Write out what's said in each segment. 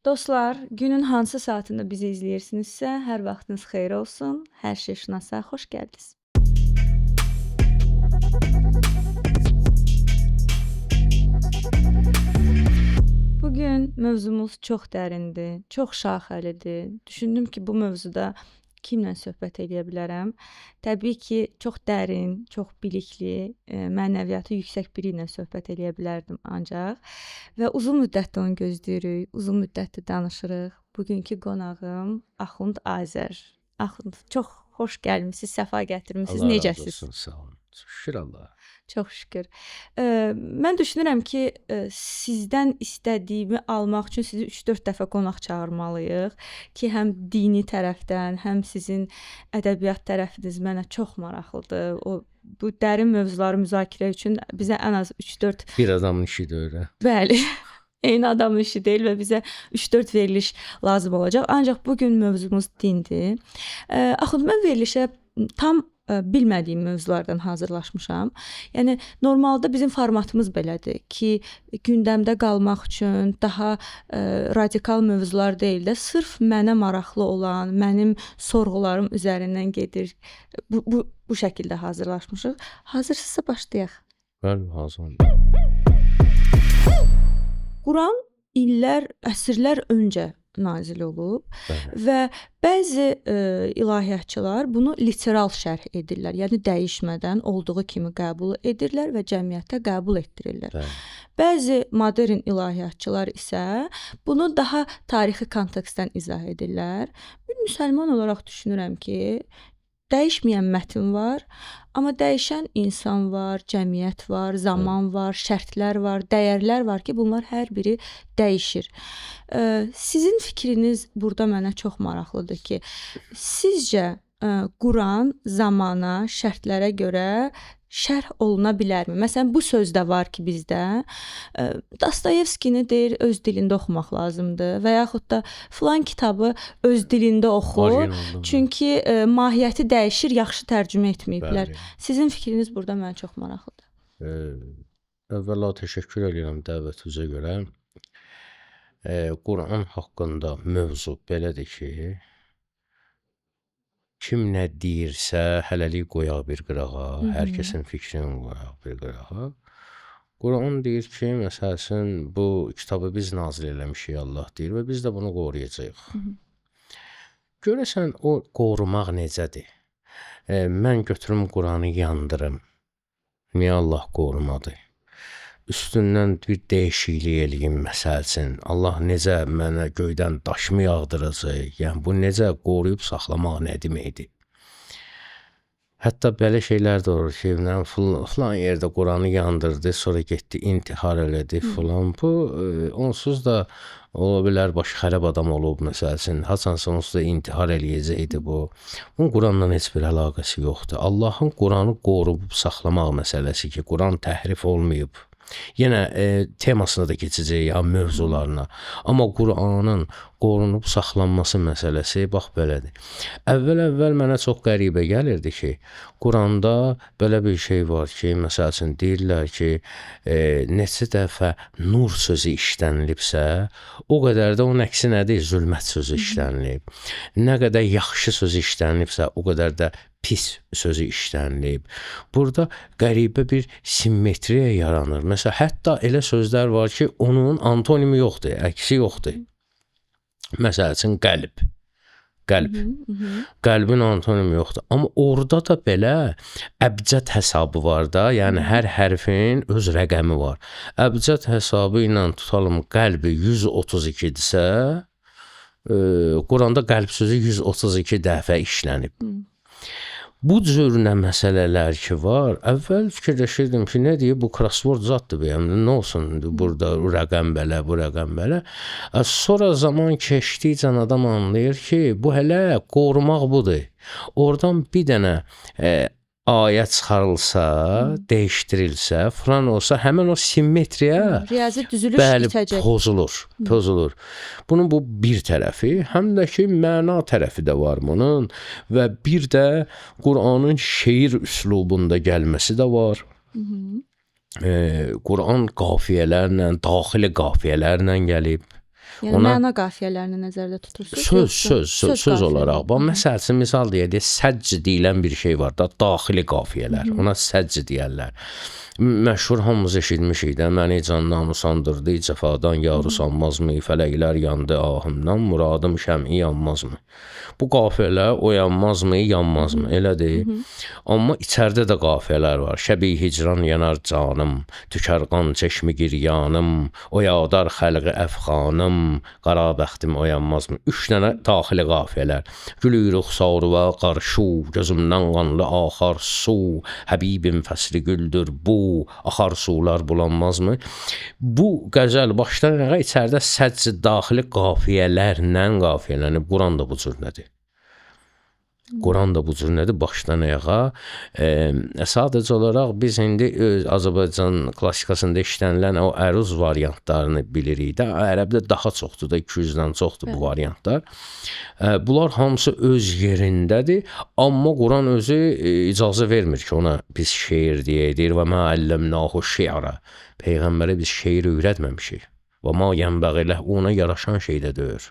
Dostlar, günün hansı saatında bizi izləyirsinizsə, hər vaxtınız xeyir olsun. Hər şey şunasa xoş gəldiniz. Bugün mövzumuz çox dərindir, çox şaxəlidir. Düşündüm ki, bu mövzuda kimlə söhbət edə bilərəm? Təbii ki, çox dərin, çox bilikli, mənəviyyatı yüksək biri ilə söhbət edə bilərdim ancaq. Və uzun müddətdir onu gözləyirik, uzun müddətdir danışırıq. Bugünkü qonağım Axund Azər. Axund, çox xoş gəlmisiniz, səfa gətirmisiniz. Allah razı Necəsiz? olsun, sağ olun. Şükür Allaha. Çox şükür. Mən düşünürəm ki, sizdən istədiyimi almaq üçün sizi 3-4 dəfə qonaq çağırmalıyıq ki, həm dini tərəfdən, həm sizin ədəbiyyat tərəfiniz mənə çox maraqlıdır. Bu dərin mövzuları müzakirə üçün bizə ən az 3-4 Bir adamın işidir öyle. Bəli. Eyni adamın işi deyil və bizə 3-4 veriliş lazım olacaq. Ancaq bugün mövzumuz dindir. Axund, mən verilişə tam bilmədiyim mövzulardan hazırlaşmışam. Yəni normalda bizim formatımız belədir ki, gündəmdə qalmaq üçün daha radikal mövzular deyil də, sırf mənə maraqlı olan, mənim sorğularım üzərindən gedir. Bu şəkildə hazırlaşmışıq. Hazırsınızsa başlayaq. Ben hazırım. Quran illər, əsrlər öncə nazil olub Bəli. və bəzi ilahiyyatçılar bunu literal şərh edirlər. Yəni dəyişmədən olduğu kimi qəbul edirlər və cəmiyyətdə qəbul etdirirlər. Bəli. Bəzi modern ilahiyyatçılar isə bunu daha tarixi kontekstdən izah edirlər. Bir müsəlman olaraq düşünürəm ki, dəyişməyən mətn var, amma dəyişən insan var, cəmiyyət var, zaman var, şərtlər var, dəyərlər var ki, bunlar hər biri dəyişir. Sizin fikriniz burada mənə çox maraqlıdır ki, sizcə Quran zamana, şərtlərə görə şərh oluna bilərmi? Məsələn, bu sözdə var ki, bizdə Dostoyevskini deyir, öz dilində oxumaq lazımdır və yaxud da filan kitabı öz dilində oxu, Orijinalda. çünki mahiyyəti dəyişir, yaxşı tərcümə etməyiblər. Bəli. Sizin fikriniz burada mənə çox maraqlıdır. Əvvəla təşəkkür edirəm dəvətinizə görə. Quran haqqında mövzu belədir ki, kim nə deyirsə, hələlik qoyaq bir qırağa, hər kəsin fikrini qoyaq bir qırağa. Quran deyir ki, məsələn, bu kitabı biz nazil eləmişik, Allah deyir və biz də bunu qoruyacağıq. Görəsən, o qorumaq necədir? Mən götürüm Quranı yandırım. Niyə Allah qorumadı? Üstündən bir dəyişiklik eləyim, məsəlsin. Allah necə mənə göydən daşmı yağdıracaq? Yəni, bu necə qoruyub saxlamaq nə deməkdir? Hətta belə şeylər də olur ki, filan yerdə Quranı yandırdı, sonra getdi, intihar elədi filan. Bu, onsuz da ola bilər, başı xərab adam olub, məsəlsin. Haçansa onsuz da intihar eləyəcəkdi bu. Bunun Quranla heç bir əlaqəsi yoxdur. Allahın Quranı qoruyub saxlamaq məsələsi ki, Quran təhrif olmayıb. Yenə temasına da keçəcək, ya mövzularına. Amma Quranın qorunub saxlanması məsələsi bax belədir. Əvvəl mənə çox qəribə gəlirdi ki, Quranda belə bir şey var ki, məsəl üçün deyirlər ki, neçə dəfə nur sözü işlənilibsə, o qədər də onun əksi nədir? Zülmət sözü işlənilib. Nə qədər yaxşı sözü işlənilibsə, o qədər də pis sözü işlənilib. Burada qəribə bir simmetriya yaranır. Məsələn, hətta elə sözlər var ki, onun antonimi yoxdur, əksi yoxdur. Məsəl üçün qəlb. Qəlbin antonimi yoxdur. Amma orada da belə əbcəd hesabı var da, yəni hər hərfin öz rəqəmi var. Əbcəd hesabı ilə tutalım qəlbi 132-dirsə, Quranda qəlb sözü 132 dəfə işlənib. Bu cürünə məsələlər ki var, əvvəl fikirləşirdim ki, nə deyir, bu crossword zaddır, yəni, nə olsun, burada rəqəm belə, bu rəqəm belə. Sonra zaman keçdikcə adam anlayır ki, bu hələ qorumaq budur. Oradan bir dənə ayə çıxarılsa, dəyişdirilsə, filan olsa, həmin o simmetriya Riyazi düzülüş itəcək. pozulur. Bunun bu bir tərəfi, həm də ki, məna tərəfi də var bunun və bir də Quranın şeir üslubunda gəlməsi də var. Quran qafiyələrlə, daxili qafiyələrlə gəlib. Yəni Ona məna qafiyələrini nəzərdə tutursunuz? söz olaraq. Bax, qafiyələri. məsəl üçün misal deyək, səcc deyilən bir şey var da, daxili qafiyələr. Ona səcc deyərlər. Məşhur hamımız eşitmişik də, məni candan usandırdı, cəfadan yar usanmazmı, fələklər yandı ahımdan, muradım şəmi yanmazmı? Bu qafiyələr oyanmazmı, yanmazmı? Elədir. Amma içəridə də qafiyələr var. Şəbi hicran yanar canım, tükər qan çeşmi giryanım, oyadar xəlqi əfxanım, qara bəxtim oyanmazmı? 3 dənə daxili qafiyələr. Gülü ruxsaruva qarşı, gözümdən qanlı axar su, Həbibim fəsli güldür bu, axar sular bulanmazmı? Bu qəzəl başdan ayağa içəridə səcc daxili qafiyələrlə qafiyələnib. Quran da bu cür nədir? Quran da bu cür nədir? Başdan ayağa. Sadəcə olaraq biz indi Azərbaycan klassikasında işlənilən o əruz variantlarını bilirik də. Ərəbdə daha çoxdur da, 200-dən çoxdur bu variantlar. Bunlar hamısı öz yerindədir, amma Quran özü icazə vermir ki, ona biz şeir deyək və mə əlləmnahu şi'ra. Peyğəmbərə biz şeir öyrətməmişik. Və ma yənbəğiləh, ona yaraşan şey də deyir.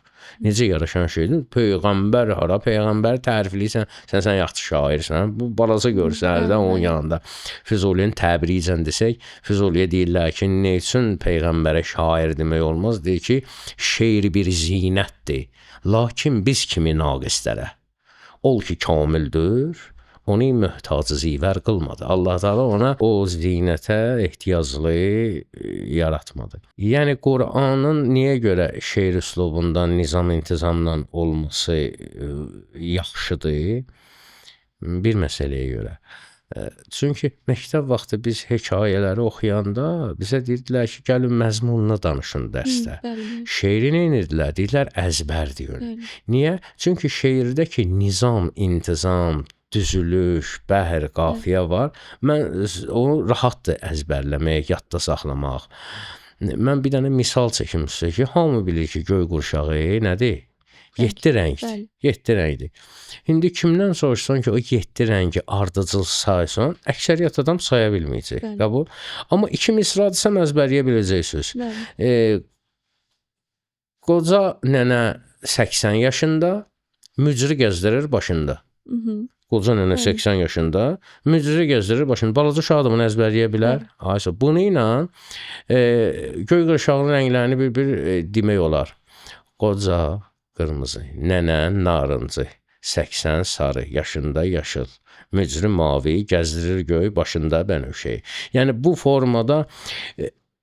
Necə yaraşan şeydir? Peyğəmbər hara? Peyğəmbər tərifləyirsən, sən yaxşı şairsən. Bu balaca görsənərdə onun yanında. Füzulinin təbricən desək, Füzuliyə deyirlər ki, nə üçün Peyğəmbərə şair demək olmaz? Deyir ki, şeir bir zinətdir. Lakin biz kimi naqislərə. Ol ki, kamildir. Onu möhtacı zivər qılmadı. Allah Teala ona o zinətə ehtiyaclı yaratmadı. Yəni Quranın niyə görə şeir üslubundan, nizam-intizamdan olması yaxşıdır? Bir məsələyə görə. Çünki məktəb vaxtı biz hekayələri oxuyanda bizə deyirdilər ki, gəlin məzmununu danışın dərsdə. Şeiri nə edirdilər? Deyirlər əzbər deyin. Niyə? Çünki şeirdəki nizam, intizam, düzülüş, bəhr, qafiyə var. Mən onu rahatdır əzbərləmək, yadda saxlamaq. Mən bir dənə misal çəkim sizə ki, hamı bilir ki, göy qurşağı nədir? 7 rəngdir. 7 rəngdir. İndi kimdən soruşsan ki, o 7 rəngi ardıcıl saysan, əksəriyyət adam saya bilməyəcək. Qəbul. Amma 2 misra desəm əzbərləyə biləcəksiniz. Qoca nənə 80 yaşında, mücrü gəzdirir başında. Qoca nənə 80 yaşında, mücrü gəzdirir başında. Balaca uşaq da bunu əzbərləyə bilər. Ayşə, bunu ilə göy qırşağının rənglərini bir demək olar. Qoca qırmızı, nənə narıncı, 80 sarı, yaşında yaşıl, mücrü mavi, gəzdirir göy, başında bənövşəyi. Yəni bu formada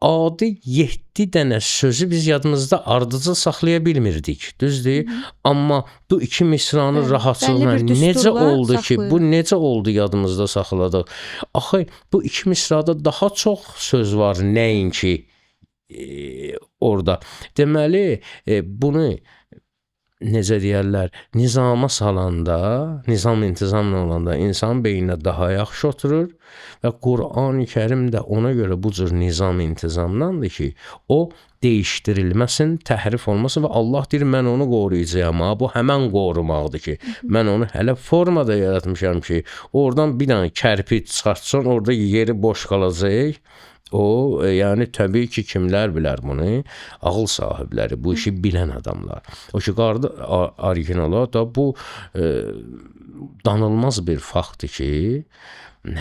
adi 7 dənə sözü biz yadımızda ardıcıl saxlaya bilmirdik, düzdür? Amma bu 2 misranın rahatçılığına necə oldu ki, bu necə oldu yadımızda saxladıq? Axı bu 2 misrada daha çox söz var, nəinki orada. Deməli, bunu necə deyərlər, nizama salanda, nizam-intizamla olanda insan beyninə daha yaxşı oturur və Qur'an-ı Kərim də ona görə bu cür nizam-intizamlandır ki, o dəyişdirilməsin, təhrif olmasın və Allah deyir, mən onu qoruyacağam. Bu həmən qorumaqdır ki, mən onu hələ formada yaratmışam ki, oradan bir dənə kərpic çıxartsan, orada yeri boş qalacaq. O, yəni təbii ki, kimlər bilər bunu? Ağıl sahibləri, bu işi bilən adamlar. O ki, orijinala da bu danılmaz bir faktdır ki,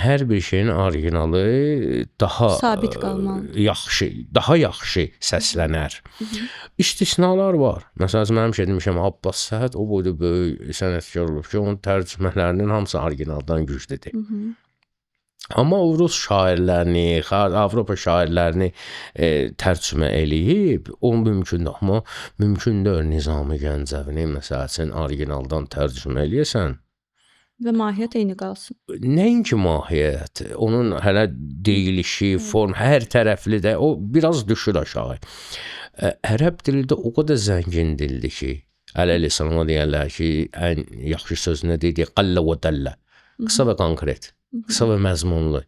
hər bir şeyin orijinalı daha sabit qalmalı, daha yaxşı səslənər. İstisnalar var. Məsələn, mənim demişəm, Abbas Səhət o boyda böyük sənətkar olub ki, onun tərcümələrinin hamısı orijinaldan güclüdür. Amma o Rus şairlərini, Avropa şairlərini tərcümə eləyib, o mümkündür. Amma mümkün deyil Nizami Gəncəvini məsəl üçün orijinaldan tərcümə eləyəsən. Və mahiyyət eyni qalsın. Nəinki mahiyyət, onun hələ deyilişi, form, hər tərəfli də, o biraz düşür aşağı. Ərəb dili də o qədər zəngin dildir ki, ələl-əsəlama deyərlər ki, ən yaxşı söz nə deyir? Qallə və dəllə. Qısa və konkret. Qısa və məzmunlu.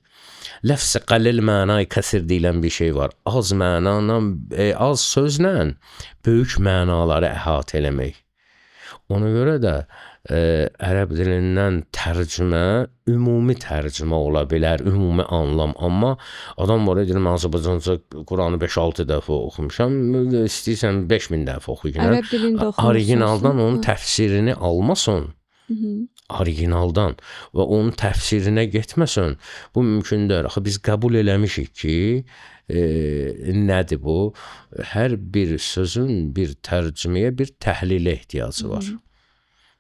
Ləfs-i qalil mənayı kəsir deyilən bir şey var. Az mənanla, az sözlə böyük mənaları əhatə eləmək. Ona görə də ərəb dilindən tərcümə ümumi tərcümə ola bilər, ümumi anlam. Amma adam var deyir, mən Azərbaycanca Quranı 5-6 dəfə oxumuşam, istəyirsən 5000 dəfə oxu. Ərəb dilində oxumusunuz. Originaldan onun təfsirini almasan, originaldan və onun təfsirinə getməsən, bu mümkün deyil. Axı biz qəbul eləmişik ki, nədir bu? Hər bir sözün bir tərcüməyə, bir təhlilə ehtiyacı var.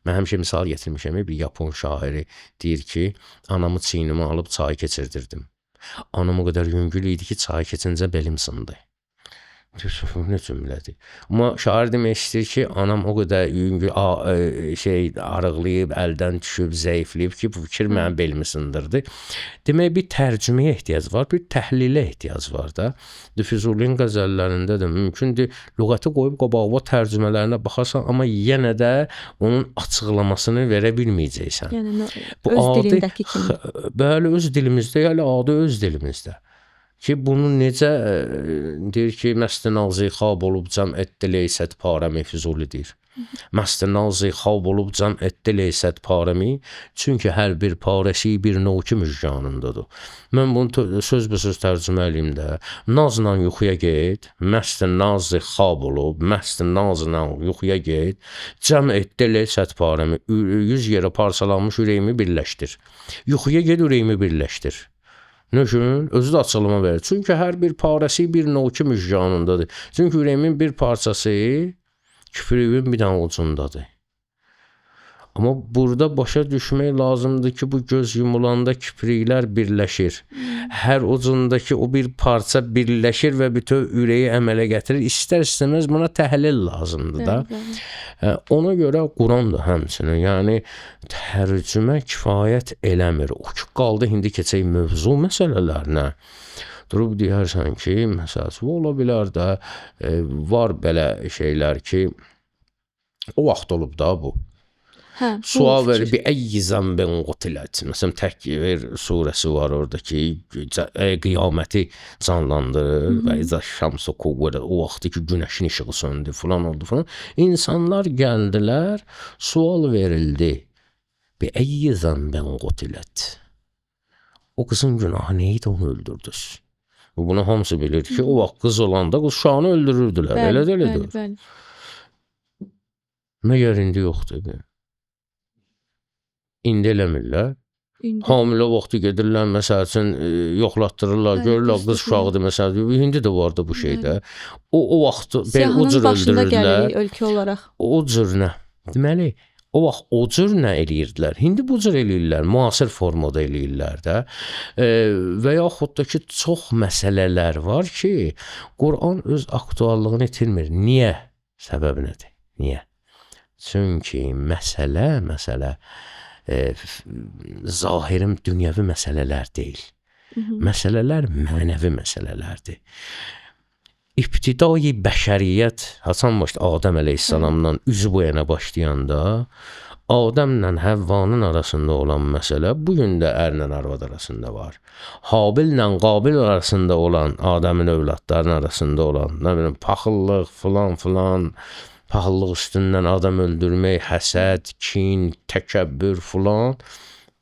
Mən həmişə misal gətirmişəm, bir Yapon şairi deyir ki, anamı çiynimə alıb çay keçirdirdim. Anam o qədər yüngül idi ki, çay keçincə belim sındı. Ne cümlədir. Amma şair demək istəyir ki, anam o qədər yüngül, arıqlayıb, əldən düşüb, zəifləyib ki, bu fikir mənim belimi sındırdı. Demək, bir tərcüməyə ehtiyac var, bir təhlilə ehtiyac var da. Füzulinin qəzəllərində də mümkündür, lüğəti qoyub qabağına tərcümələrinə baxarsan, amma yenə də onun açıqlamasını verə bilməyəcəksən. Yəni, öz dilindəki kimi. Bəli, öz dilimizdə, yəni adı öz dilimizdə. Ki bunu necə deyir ki, məstinazi xab olub cəm etdi leysət parəmi, Füzuli deyir. Məstinazi xab olub cəm etdi leysət parəmi, çünki hər bir parəsi bir noki müjganındadır. Mən bunu söz-be-söz tərcümə eləyim də. Nazla yuxuya get, məstinazi xab olub, məstinazla yuxuya get, cəm etdi leysət parəmi, 100 yerə parçalanmış ürəyimi birləşdir. Yuxuya get, ürəyimi birləşdir. Nöşün, özü də açılma verir. Çünki hər bir parəsi bir noki müjganındadır. Çünki ürəyimin bir parçası küpürüyün bir dənə ucundadır. Amma burada başa düşmək lazımdır ki, bu göz yumulanda kipriklər birləşir. Hər ucundakı o bir parça birləşir və bütün ürəyi əmələ gətirir. İstər-istəməz buna təhlil lazımdır da. Ona görə Quran da həmçinin, yəni tərcümə kifayət eləmir. O ki, qaldı indi keçək mövzu məsələlərinə. Durub deyərsən ki, məsələn, ola bilər də, var belə şeylər ki, o vaxt olub da bu. Sual verir, bir əyyi zəmbin qutilət. Məsələn, Təkvir surəsi var orada ki, qiyaməti canlandırır və izə şəmsu kuvvədə, o vaxtı ki, günəşin işığı söndü, falan oldu, falan. İnsanlar gəldilər, sual verildi, bir əyyi zəmbin qutilət. O qızın günahı neydi, onu öldürdünüz? Bunu hamısı bilir ki, o vaxt qız olanda qız uşağını öldürürdülər, elə də elədir. Məgər indi yoxdur. İndi eləmirlər. Hamilə vaxtı gedirlər, məsəl üçün, yoxlatdırırlar, görürlər, qız uşağıdır, məsəl üçün. İndi də var da bu şeydə. O vaxt o cür öldürürlər. Ölkə olaraq. O cür nə? Deməli, o vaxt o cür nə eləyirdilər? İndi bu cür eləyirlər, müasir formada eləyirlər də. Və yaxud da ki, çox məsələlər var ki, Quran öz aktuallığını itirmir. Niyə? Səbəb nədir? Niyə? Çünki məsələ zahirim dünyəvi məsələlər deyil. Məsələlər mənəvi məsələlərdir. İbtidai bəşəriyyət Hasan başda Adəm əleyhissalamdan üzü bu yana başlayanda Adəmlə Həvvanın arasında olan məsələ bugün də ərlə arvad arasında var. Habillə Qabil arasında olan, Adəmin övladlarının arasında olan, nə bilim, paxıllıq filan, paxıllıq üstündən adam öldürmək, həsəd, kin, təkəbbür filan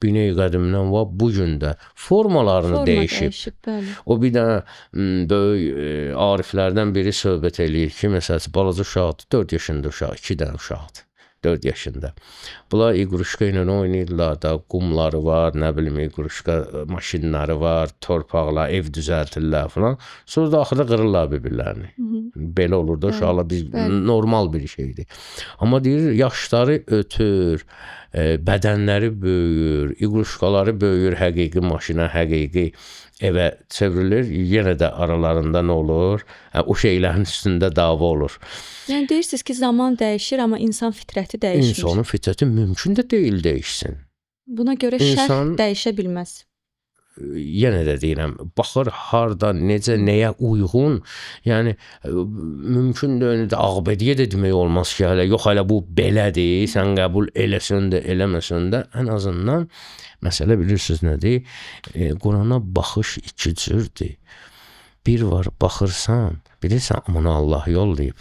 bine-i qədimdən var, bugün də formalarını dəyişib. O bir dənə böyük ariflərdən biri söhbət eləyir ki, məsələn, balaca uşaqdır, 4 yaşında uşaq, 2 dənə uşaqdır. 4 yaşında. Bunlar iqruşka ilə oynayırlar da, qumları var, nə bilim, iqruşka maşinləri var, torpaqlar, ev düzəltirlər falan. Sonra da axırda qırırlar bir-birlərini. Belə olur da, uşaqlar normal bir şeydir. Amma deyir, yaşları ötür, bədənləri böyür, iqruşkaları böyür, həqiqi maşına, həqiqi evə çevrilir, yenə də aralarında nə olur? O şeylərin üstündə dava olur. Yəni deyirsiniz ki, zaman dəyişir, amma insan fitrəti dəyişmir. İnsanın fitrəti mümkün də deyil dəyişsin. Buna görə şərt dəyişə bilməz. Yenə də deyirəm, baxır harda, necə, nəyə uyğun. Yəni mümkün də ağbediyə də demək olmaz ki, yox hələ bu belədir, sən qəbul eləsən də, eləməsən də, ən azından məsələ bilirsiniz nədir? Qurana baxış iki cürdür. Bir var, baxırsan, bilirsən, amına Allah yollayıb.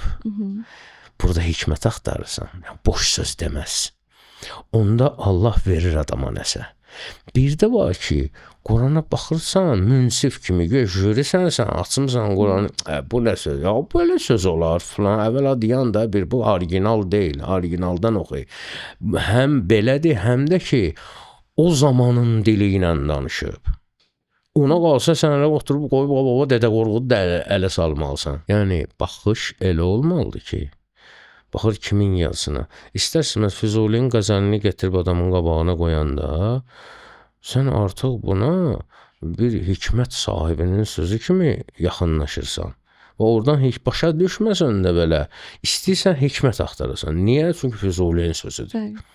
burada hikmət axtarırsan, boş söz deməz. Onda Allah verir adama nəsə. Bir də var ki, Qurana baxırsan, münsif kimi görürsən, sən açmısan Quranı, bu nə söz? Ya belə söz olar filan. Əvvəla deyən də bir bu orijinal deyil, orijinaldan oxuy. Həm belədir, həm də ki, o zamanın dili ilə danışıb. Ona qalsa sən elə oturub qoyub baba Dədə Qorqudu da ələ salmalısan. Yəni baxış elə olmalıdır ki, baxır kimin yazısına. İstərsiniz Füzulinin qəzəlini gətirib adamın qabağına qoyanda, sən artıq buna bir hikmət sahibinin sözü kimi yaxınlaşırsan. Və oradan heç başa düşməsən də belə, istəyirsən hikmət axtarırsan. Niyə? Çünki Füzulinin sözüdür. Bəli.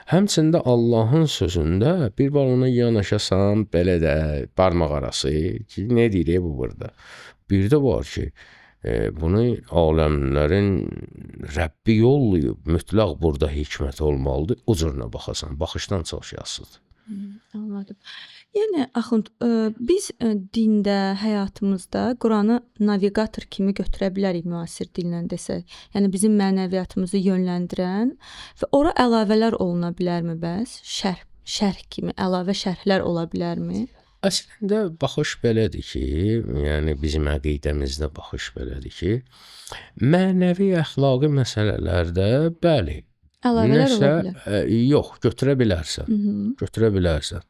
Həmçində Allahın sözündə bir var ona yanaşasan, belə də barmaq arası ki, nə deyir bu burada? Bir də var ki, bunu aləmlərin Rəbbi yollayıb, mütləq burada hikmət olmalıdır. O cürünə baxasan, baxışdan çox yazsıdır. Anladım. Yəni Axund, biz dində, həyatımızda Quranı navigator kimi götürə bilərik müasir dillə desək. Yəni bizim mənəviyyatımızı yönləndirən və ora əlavələr oluna bilərmi bəs? Şərh kimi əlavə şərhlər ola bilərmi? Əslində baxış belədir ki, yəni bizim əqidəmizdə baxış belədir ki, mənəvi əxlaqi məsələlərdə bəli, Əlavələr ola bilər. yox, götürə bilərsən. Götürə bilərsən.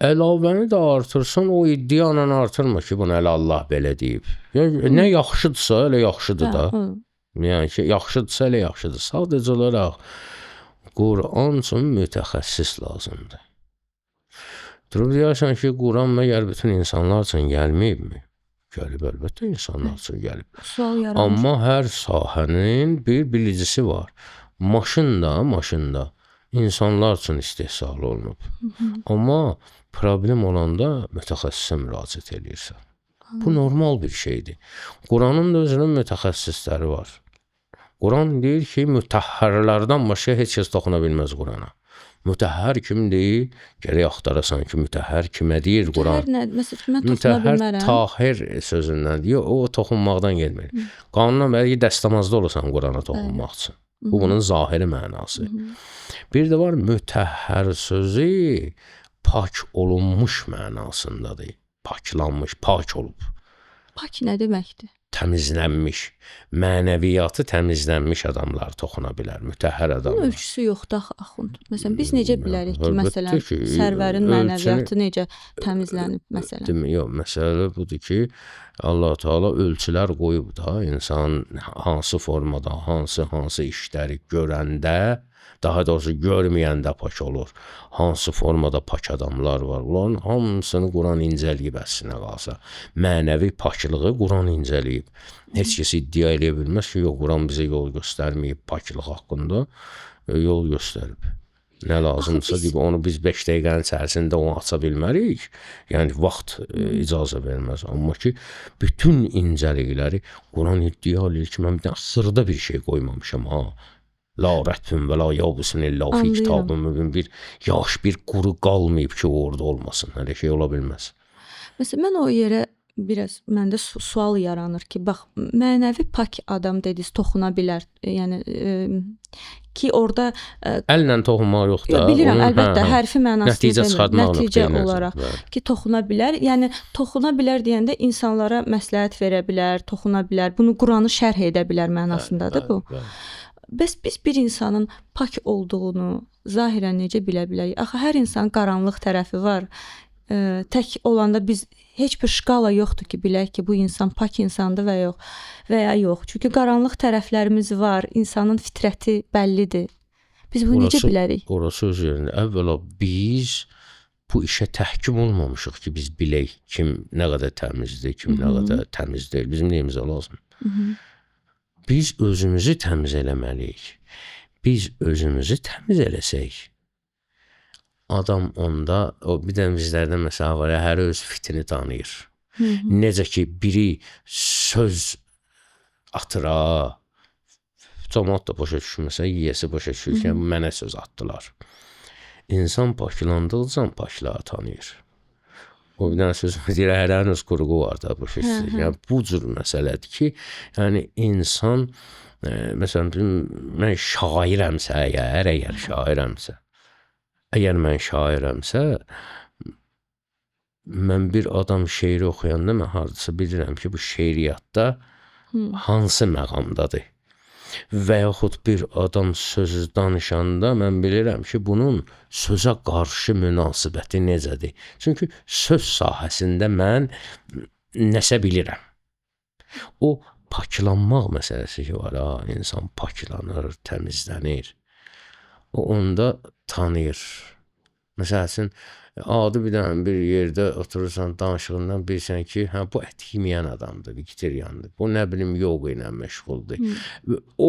Əlavəni də artırsan, o iddianla artırma ki, bunu elə Allah belə deyib. Yəni, nə yaxşıdırsa, elə yaxşıdır da. Yəni ki, yaxşıdırsa, elə yaxşıdır. Sadəcə olaraq Quran üçün mütəxəssis lazımdır. Durub deyərsən ki, Quran məgər bütün insanlar üçün gəlməyibmi? Gəlib, əlbəttə insanlar üçün gəlib. Sual yaranır. Amma hər sahənin bir bilicisi var. Maşında insanlar üçün istehsal olunub. Amma problem olanda mütəxəssisə müraciət edirsən. Bu normal bir şeydir. Quranın da özünün mütəxəssisləri var. Quran deyir ki, mütəhhərlərdən başqa heç kəs toxuna bilməz Qurana. Mütəhhər kimdir? Gərək axtarasan ki, mütəhhər kimə deyir Quran? Mütəhhər nədir? Məsələn, mən toxuna bilmərəm. Tahir sözündən deyir, o toxunmaqdan gəlmir. Qanuna bəlkə dəstəmazda olasan Qurana toxunmaq üçün. Bu bunun zahiri mənası. Bir də var mütəhhər sözü pak olunmuş mənasındadır. Paklanmış, pak olub. Pak nə deməkdir? Təmizlənmiş, mənəviyyatı təmizlənmiş adamlar toxuna bilər, mütəhhər Bunun adamlar. ölçüsü yoxdur axı Axund. Məsələn, biz necə bilərik ki, Əlbəttə məsələn, ki, Sərvərin ölçünü- mənəviyyatı necə təmizlənib məsələn? Yox, məsələ budur ki, Allah Teala ölçülər qoyub da insan hansı formada, hansı işləri görəndə, daha doğrusu görməyəndə pak olur. Hansı formada pak adamlar var. Onların hamısını Quran incəliyib əslinə qalsa. Mənəvi paklığı Quran incəliyib. Heç kəs iddia edə bilməz ki, yox, Quran bizə yol göstərməyib paklıq haqqında, yol göstərib. Nə lazımsa deyib, onu biz 5 dəqiqənin içərisində onu aça bilmərik. Yəni vaxt icazə verməz. Amma ki, bütün incəlikləri Quran iddia edir ki, mən bir dənə xırda bir şey qoymamışam ha. La rətbün və la yabusun illa fi kitabın mübin, bir yaş, bir quru qalmayıb ki, orada olmasın. Hələ şey ola bilməz. Məsələn, mən o yerə biraz məndə sual yaranır ki, bax, mənəvi pak adam dediniz, toxuna bilər. Yəni ki, orada əllə toxunmaq yox da. bilirəm, əlbəttə, hərfi mənasını nəticə çıxartmaq nəticə olaraq ki, toxuna bilər. Yəni toxuna bilər deyəndə insanlara məsləhət verə bilər, toxuna bilər. Bunu Quranı şərh edə bilər mənasındadır bu. Bəs biz bir insanın pak olduğunu zahirən necə bilə bilərik? Axı hər insanın qaranlıq tərəfi var. Tək olanda biz heç bir şkala yoxdur ki, bilək ki, bu insan pak insandır və ya yox. Çünki qaranlıq tərəflərimiz var. İnsanın fitrəti bəllidir. Biz bunu necə bilərik? Orası öz yerində. Əvvəla biz bu işə təhkim olmamışıq ki, biz bilək kim nə qədər təmizdir, kim nə qədər təmiz deyil. Bizim nəyimizə lazım? Biz özümüzü təmiz eləməliyik. Biz özümüzü təmiz eləsək, adam onda, o bir də bizlərdə məsələ var, hər öz fitini tanıyır. Necə ki, biri söz atıra, cəmaət də başa düşməsə, yiyəsi başa düşürkən mənə söz atdılar. İnsan paklandıqca paklığa tanıyır. O bir dənə sözümü deyir, hərənin öz quruğu var da, başa düşürkən. Yəni, bu cür məsələdir ki, yəni insan Məsələn, mən şairəmsə, əgər mən şairəmsə, mən bir adam şeiri oxuyanda mən hardasa bilirəm ki, bu şeiriyyatda hansı məqamdadır. Və yaxud bir adam söz danışanda mən bilirəm ki, bunun sözə qarşı münasibəti necədir. Çünki söz sahəsində mən nəsə bilirəm. O paklanmaq məsələsi ki var, insan paklanır, təmizlənir. O onda tanıyır. Məsəl üçün, adi bir yerdə oturursan, danışığından bilirsən ki, bu ət yeməyən adamdır, vegetariandır. Bu nə bilim yoga ilə məşğuldur. O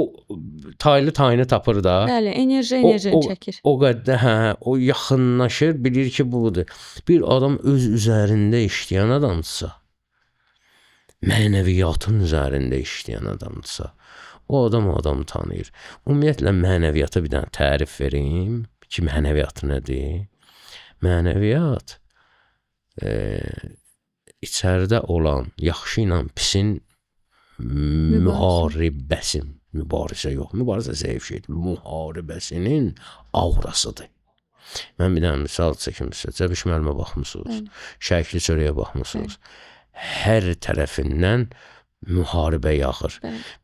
tayını tapır da. Bəli, enerjini çəkir. O qədər, o yaxınlaşır, bilir ki, budur. Bir adam öz üzərində işləyən adamdırsa, mənəviyyatın üzərində işləyən adamdırsa, o adamı tanıyır. Ümumiyyətlə mənəviyyata bir dənə tərif verim ki, mənəviyyat nədir? Mənəviyyat içəridə olan yaxşı ilə pisin müharibəsi, mübarizə yox, mübarizə zəif şeydir, müharibəsinin aurasıdır. Mən bir dənə misal çəkim sizə, Cəbiş müəllimə baxmısınız, Şəkili Çörəyə baxmısınız. Hər tərəfindən müharibə yağır.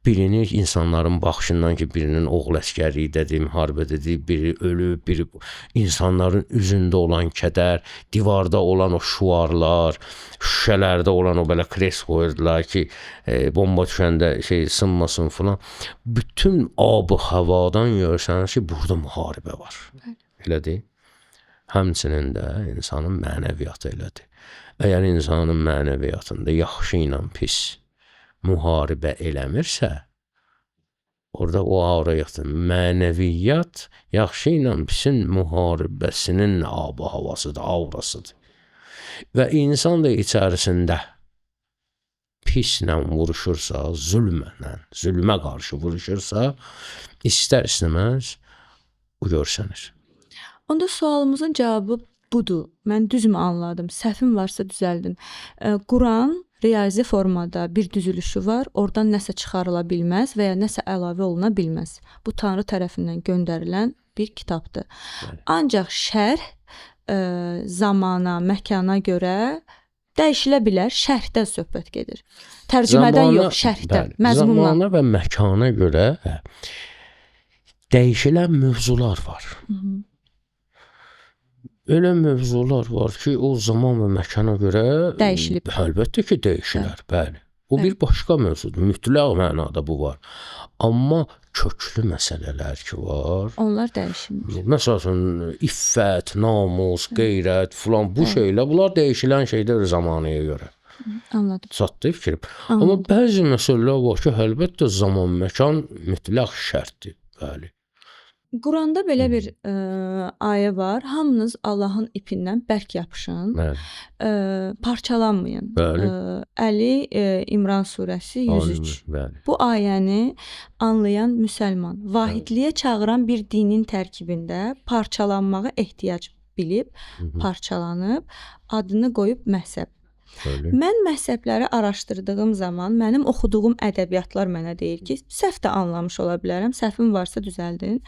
Birini insanların baxışından ki, birinin oğul əskərlikdədir, müharibədədir, biri ölüb, biri insanların üzündə olan kədər, divarda olan o şuarlar, şüşələrdə olan o belə kres qoyurdular ki, bomba düşəndə sınmasın filan. Bütün ab-ı havadan görürsəniz ki, burada müharibə var. Elədir. Həmçinin də insanın mənəviyyatı elədir. Əgər insanın mənəviyyatında yaxşı ilə pis müharibə eləmirsə, orada o aurayıqdır. Mənəviyyat yaxşı ilə pisin müharibəsinin ab-ı havasıdır, aurasıdır. Və insan da içərisində pislə vuruşursa, zülmə qarşı vuruşursa, istər-istəməz o görsənir. Onda sualımızın cavabı budur. Mən düzmü anladım? Səhvim varsa düzəldin. Quran riyazi formada bir düzülüşü var. Oradan nəsə çıxarıla bilməz və ya nəsə əlavə oluna bilməz. Bu Tanrı tərəfindən göndərilən bir kitabdır. Ancaq şərh zamana, məkana görə dəyişilə bilər. Şərhdən söhbət gedir. Tərcümədən yox, şərhdən, məzmundan. Zamana və məkana görə dəyişilən mövzular var. Elə mövzular var ki, o zaman və məkana görə dəyişilib. Əlbəttə ki, dəyişilər, bəli. O bir başqa mövzudur. Mütləq mənada bu var. Amma köklü məsələlər ki var. Onlar dəyişmir. Məsələn, iffət, namus, qeyrət filan bu şeylər, bunlar dəyişilən şeylər zamanıya görə. Anladım. Çatdı fikrim. Amma bəzi məsələlər var ki, əlbəttə zaman, məkan mütləq şərtdir. Bəli. Quranda belə bir ayə var. Hamınız Allahın ipindən bərk yapışın. Parçalanmayın. Əli İmran surəsi 103. Bu ayəni anlayan müsəlman, vahidliyə çağıran bir dinin tərkibində parçalanmağa ehtiyac bilib, parçalanıb, adını qoyub məzhəb. Mən məzhəbləri araşdırdığım zaman mənim oxuduğum ədəbiyyatlar mənə deyir ki, səhv də anlamış ola bilərəm, səhvim varsa düzəldin.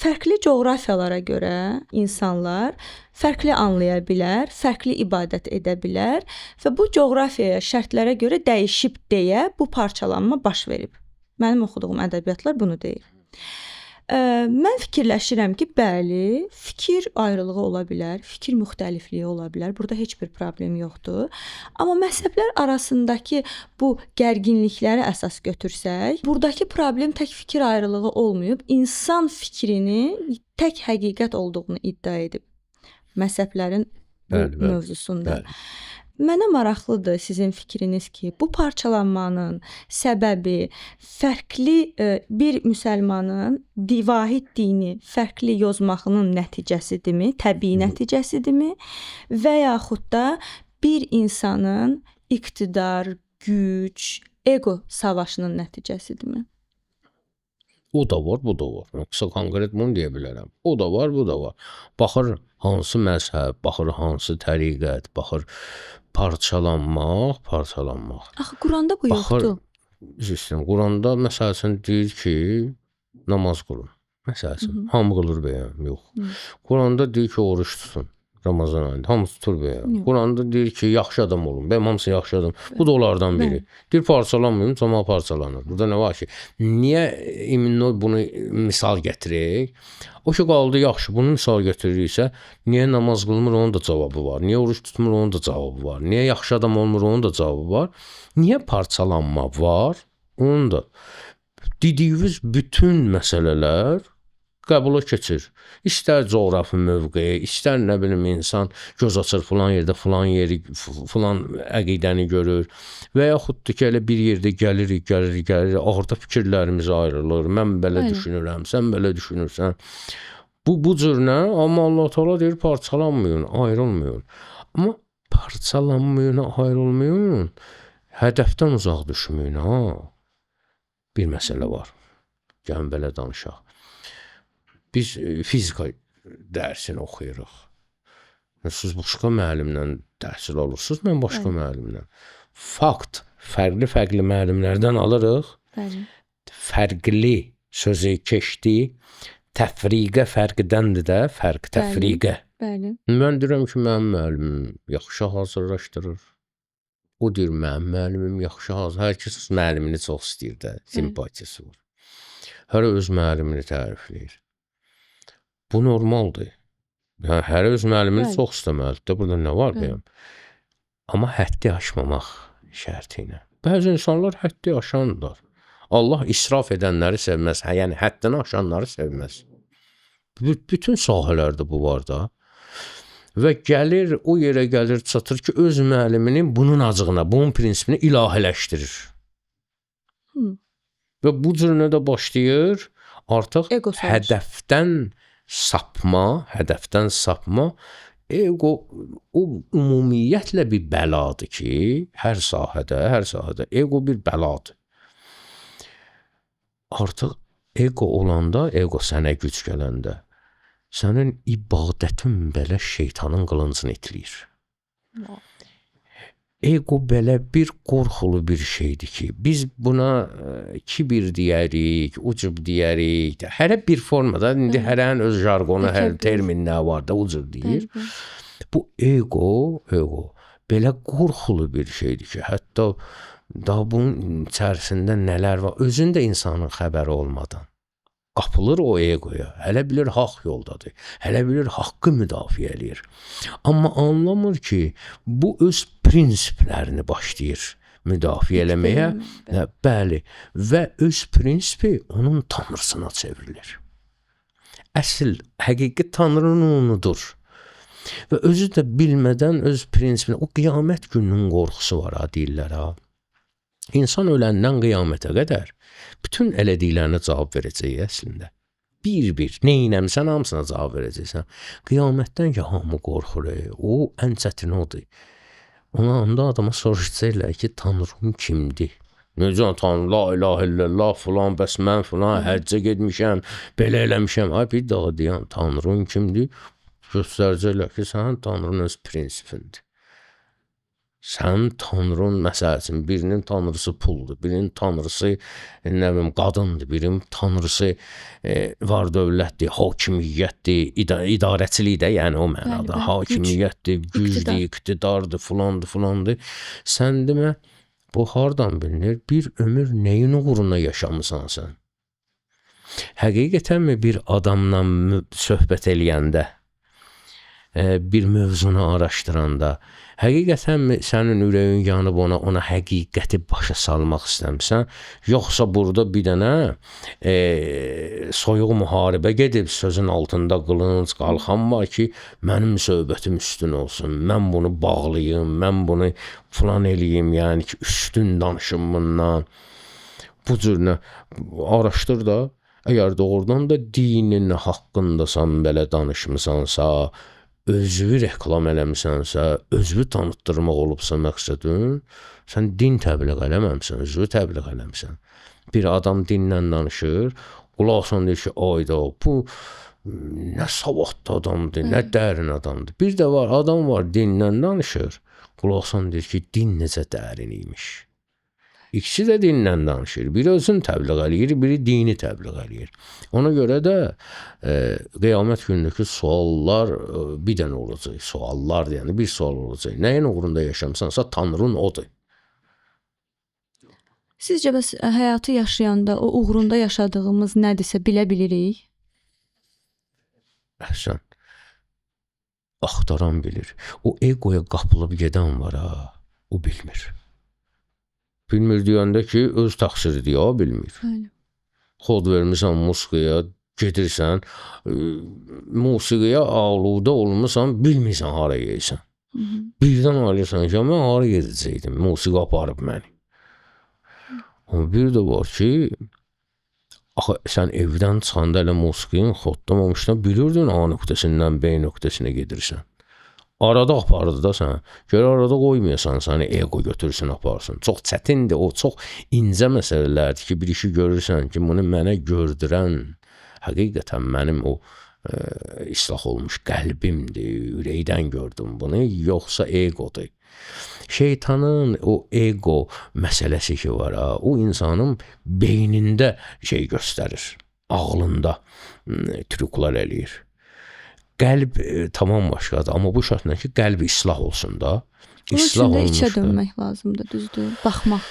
Fərqli coğrafiyalara görə insanlar fərqli anlaya bilər, fərqli ibadət edə bilər və bu coğrafiyaya, şərtlərə görə dəyişib deyə bu parçalanma baş verib. Mənim oxuduğum ədəbiyyatlar bunu deyir. Mən fikirləşirəm ki, bəli, fikir ayrılığı ola bilər, fikir müxtəlifliyi ola bilər. Burada heç bir problem yoxdur. Amma məzhəblər arasındakı bu gərginlikləri əsas götürsək, buradakı problem tək fikir ayrılığı olmayıb, insan fikrini tək həqiqət olduğunu iddia edib məzhəblərin bu mövzusunda. Mənə maraqlıdır sizin fikriniz ki, bu parçalanmanın səbəbi fərqli bir müsəlmanın vahid dini fərqli yozmağının nəticəsidirmi, təbii nəticəsidirmi və yaxud da bir insanın iqtidar, güc, ego savaşının nəticəsidirmi? O da var, bu da var. Qısa konkret bunu deyə bilərəm. O da var, bu da var. Baxır hansı məzhəb, baxır hansı təriqət, baxır parçalanmaq. Axı Quranda bu yoxdur. üzr istəyirəm, Quranda məsəl üçün deyir ki, namaz qılın. Məsəl üçün, hamı qılır bəyəm? Yox. Quranda deyir ki, oruç tutun. Ramazan ayında hamısı tutur bəyəm? Quranda deyir ki, yaxşı adam olun. Bəyəm hamısı yaxşı adam. Bu da onlardan biri. Deyir parçalanmayın, cəmaət parçalanır. Burada nə var ki? Niyə İminnoy bunu misal gətirir? O ki qaldı yaxşı, bunu misal götürürüksə, niyə namaz qılmır, onun da cavabı var. Niyə oruç tutmur, onun da cavabı var. Niyə yaxşı adam olmur, onun da cavabı var. Niyə parçalanma var? Onun da. Dediyiniz bütün məsələlər qəbula keçir. İstər coğrafi mövqeyi, istər nə bilim insan göz açır filan yerdə filan yeri, filan əqidəni görür və yaxud da ki, elə bir yerdə gəlirik, orada fikirlərimiz ayrılır. Mən belə düşünürəm, sən belə düşünürsən. Bu cür nə? Amma Allah Teala deyir parçalanmayın, ayrılmayın. Amma parçalanmayın, ayrılmayın. Hədəfdən uzaq düşməyin, ha. Bir məsələ var. Gəlin belə danışaq. Biz fizika dərsini oxuyuruq. Siz başqa müəllimlə təhsil olursunuz, mən başqa müəllimlə. Fakt, fərqli müəllimlərdən alırıq. Bəli. Fərqli sözü keçdi. Təfriqə fərqdəndir də, fərq təfriqə. Bəli. Mən deyirəm ki, mənim müəllimim yaxşı hazırlaşdırır. O deyir, mənim müəllimim yaxşı hazır. Hər kəs müəllimini çox istəyir də, simpatiyası var. Hər öz müəllimini tərifləyir. Bu normaldır. Yəni, hər öz müəllimini çox istəməlidir. Burada nə var bəyəm? Amma həddi aşmamaq şərti ilə. Bəzi insanlar həddi aşanlar. Allah israf edənləri sevməz. Yəni, həddini aşanları sevməz. Bütün sahələrdə bu var da. Və gəlir, o yerə gəlir, çatır ki, öz müəlliminin bunun acığına, bunun prinsipini ilahiləşdirir. Və bu cürünə də başlayır, artıq hədəfdən sapma, ego o ümumiyyətlə bir bəladır ki, hər sahədə ego bir bəladır. Artıq ego olanda, ego sənə güc gələndə, sənin ibadətin belə şeytanın qılıncını itləyir. Ego belə bir qorxulu bir şeydir ki, biz buna kibir deyərik, ucub deyərik, hərə bir formada, indi hərənin öz jargonu, hər terminlər var da, ucub deyir. Bu ego belə qorxulu bir şeydir ki, hətta daha bunun içərisində nələr var, özün də insanın xəbəri olmadan qapılır o egoya, hələ bilir haqq yoldadır, hələ bilir haqqı müdafiə eləyir. Amma anlamır ki, bu öz prinsiplərini başlayır müdafiə eləməyə, bəli, və öz prinsipi onun tanrısına çevrilir. Əsl, həqiqi tanrının onudur. Və özü də bilmədən öz prinsipini, o qiyamət gününün qorxusu var, deyirlər, ha. İnsan öləndən qiyamətə qədər bütün elədiklərinə cavab verəcək əslində. Bir, neynəmsən, hamısına cavab verəcəksən. Qiyamətdən ki, hamı qorxur, o ən çətin odur. Ona anda adama soruşacaqlar ki, Tanrım kimdir? Necə Tanrım, la ilahə illallah, filan, bəs mən filan, həccə getmişəm, belə eləmişəm. Ay, bir daha deyəm, Tanrım kimdir? Göstərəcəklər ki, sənin Tanrın öz prinsipindir. Sən Tanrın, məsəl üçün, birinin tanrısı puldur, birinin tanrısı qadındır, birinin tanrısı var dövlətdir, hakimiyyətdir, idarəçilik də, yəni o mənada, hakimiyyətdir, gücdür, iqtidardır, filandır. Sən demə, bu hardan bilinir? Bir ömür nəyin uğruna yaşamısan sən? Həqiqətənmi bir adamla söhbət eləyəndə, bir mövzunu araşdıranda, həqiqətənmi sənin ürəyin yanıb ona həqiqəti başa salmaq istəmirsən, yoxsa burada bir dənə soyuq müharibə gedib, sözün altında qılınc, qalxan var ki, mənim söhbətim üstün olsun, mən bunu bağlayım, mən bunu filan eləyim, yəni ki, üstün danışım bundan. Bu cürünə araşdır da, əgər doğrudan da dinin haqqındasan, belə danışmısansa, özünü reklam eləmisənsə, özünü tanıtdırmaq olubsa məqsədin, sən din təbliğ eləməmsən, özünü təbliğ eləmsən. Bir adam dinlə danışır, qulaqsan deyir ki, ayda, bu nə savadlı adamdır, nə dərin adamdır. Bir də var, adam var dinlə danışır, qulaqsan deyir ki, din necə dərin imiş. İkisi də dindən danışır. Biri özünü təbliğ eləyir, biri dini təbliğ eləyir. Ona görə də qiyamət günündəki suallar bir dənə olacaq. Suallar yəni bir sual olacaq. Nəyin uğrunda yaşamısansa Tanrın odur. Sizcə bəs həyatı yaşayanda o uğrunda yaşadığımız nədirsə bilə bilirik? Əhsən. Axtaran bilir. O egoya qapılıb gedən var ha, o bilmir. Bilmir deyəndə ki, öz təqsiridir ya, bilmir. Bəli. Xod vermisən musiqiyə, gedirsən, musiqiyə aludə olmusan, bilmirsən hara yeysən. Birdən alırsan ki, mən hara gedəcəkdim, musiqi aparıb məni. Amma bir də var ki, axı sən evdən çıxanda elə musiqini xodlamamışdan bilirdin A nöqtəsindən B nöqtəsinə gedirsən. Arada apardı da sən. Görə arada qoymayasan səni ego götürsün, aparsın. Çox çətindir, o çox incə məsələlərdir ki, bir işi görürsən ki, bunu mənə gördürən həqiqətən mənim o islah olmuş qəlbimdir, ürəkdən gördüm bunu, yoxsa egodur. Şeytanın o ego məsələsi ki var ha, o insanın beynində şey göstərir, ağlında trüklər eləyir. Qəlb tamam başqadır, amma bu şərtlə ki, qəlb islah olsun da. Bunun İslah üçün də olmuş içə da. dönmək lazımdır, düzdür? Baxmaq.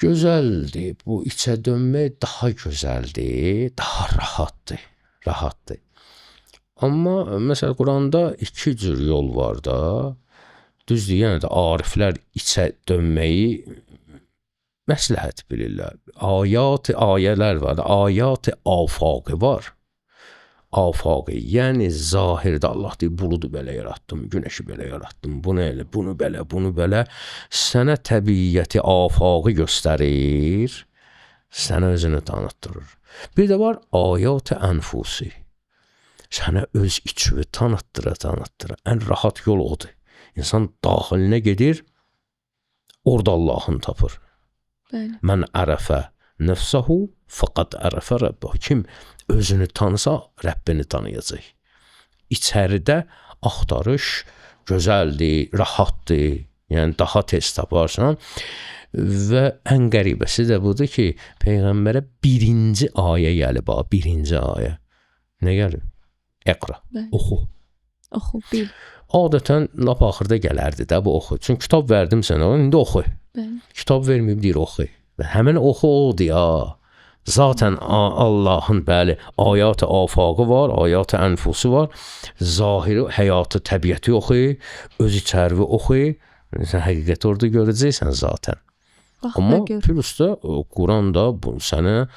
Gözəldir. Bu içə dönmək daha gözəldir, daha rahatdır. Rahatdır. Amma məsələn Quranda iki cür yol var da. Düzdür, yəni də ariflər içə dönməyi məsləhət bilirlər. Ayələr var, ayət-i afaqı var. Afaqı, yəni zahirdə Allah deyir, buludu belə yaratdım, günəşi belə yaratdım, bunu elə, bunu belə, sənə təbiyyəti afaqı göstərir, sənə özünü tanıtdırır. Bir də var ayət-i ənfusi, sənə öz içini tanıtdıra, ən rahat yol odur. İnsan daxilinə gedir, orada Allahını tapır. Bəli. Mən ərəfə nəfsəhu fəqad ərəfə Rəbbə. Kim özünü tanısa, Rəbbini tanıyacaq. İçəridə axtarış gözəldir, rahatdır, yəni daha tez taparsan və ən qəribəsi də budur ki, Peyğəmbərə birinci ayə gəlib, birinci ayə. Nə gəlib? Əqra, oxu. Oxu, bil. Adətən lap axırda gələrdi də bu oxu. Çünki kitab verdim sənə, indi oxu. Bəli. Kitab verməyib deyir oxu. Və həmin oxu oldu ya. Zaten Allahın bəli ayət-i afaqı var, ayət-i ənfusi var. Zahiri həyatı, təbiəti oxu, öz içəri oxu. Sən həqiqəti orada görəcəksən zaten. Bax, Amma plus da Quran da bu sənə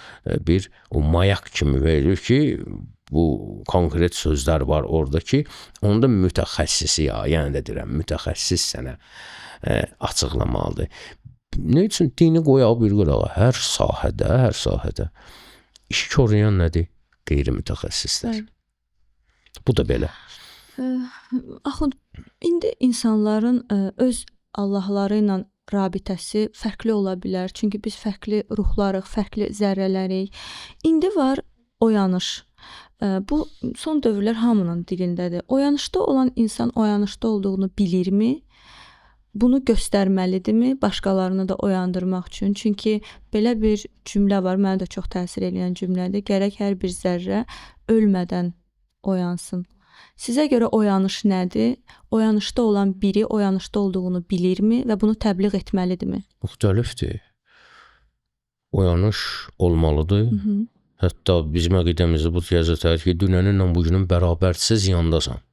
bir o mayak kimi verir ki, bu konkret sözlər var orada ki, onda mütəxəssisi ya, yəni də deyirəm, mütəxəssis sənə açıqlamalıdır. Nə üçün dini qoya bir qırağa? Hər sahədə işi koruyan nədir? Qeyri-mütəxəssislər. Bu da belə. Axund, indi insanların öz Allahları ilə rabitəsi fərqli ola bilər. Çünki biz fərqli ruhlarıq, fərqli zərrələrik. İndi var oyanış. Bu son dövrlər hamının dilindədir. Oyanışda olan insan oyanışda olduğunu bilirmi? Bunu göstərməlidirmi başqalarını da oyandırmaq üçün? Çünki belə bir cümlə var, mənə də çox təsir edən cümlədir. Gərək hər bir zərrə ölmədən oyansın. Sizə görə oyanış nədir? Oyanışda olan biri oyanışda olduğunu bilirmi və bunu təbliğ etməlidirmi? Müxtəlifdir. Oyanış olmalıdır. Hətta bizim əqidəmizdə bu yazılır ki, dünəninlə bugünün bərabərsiz yandasan.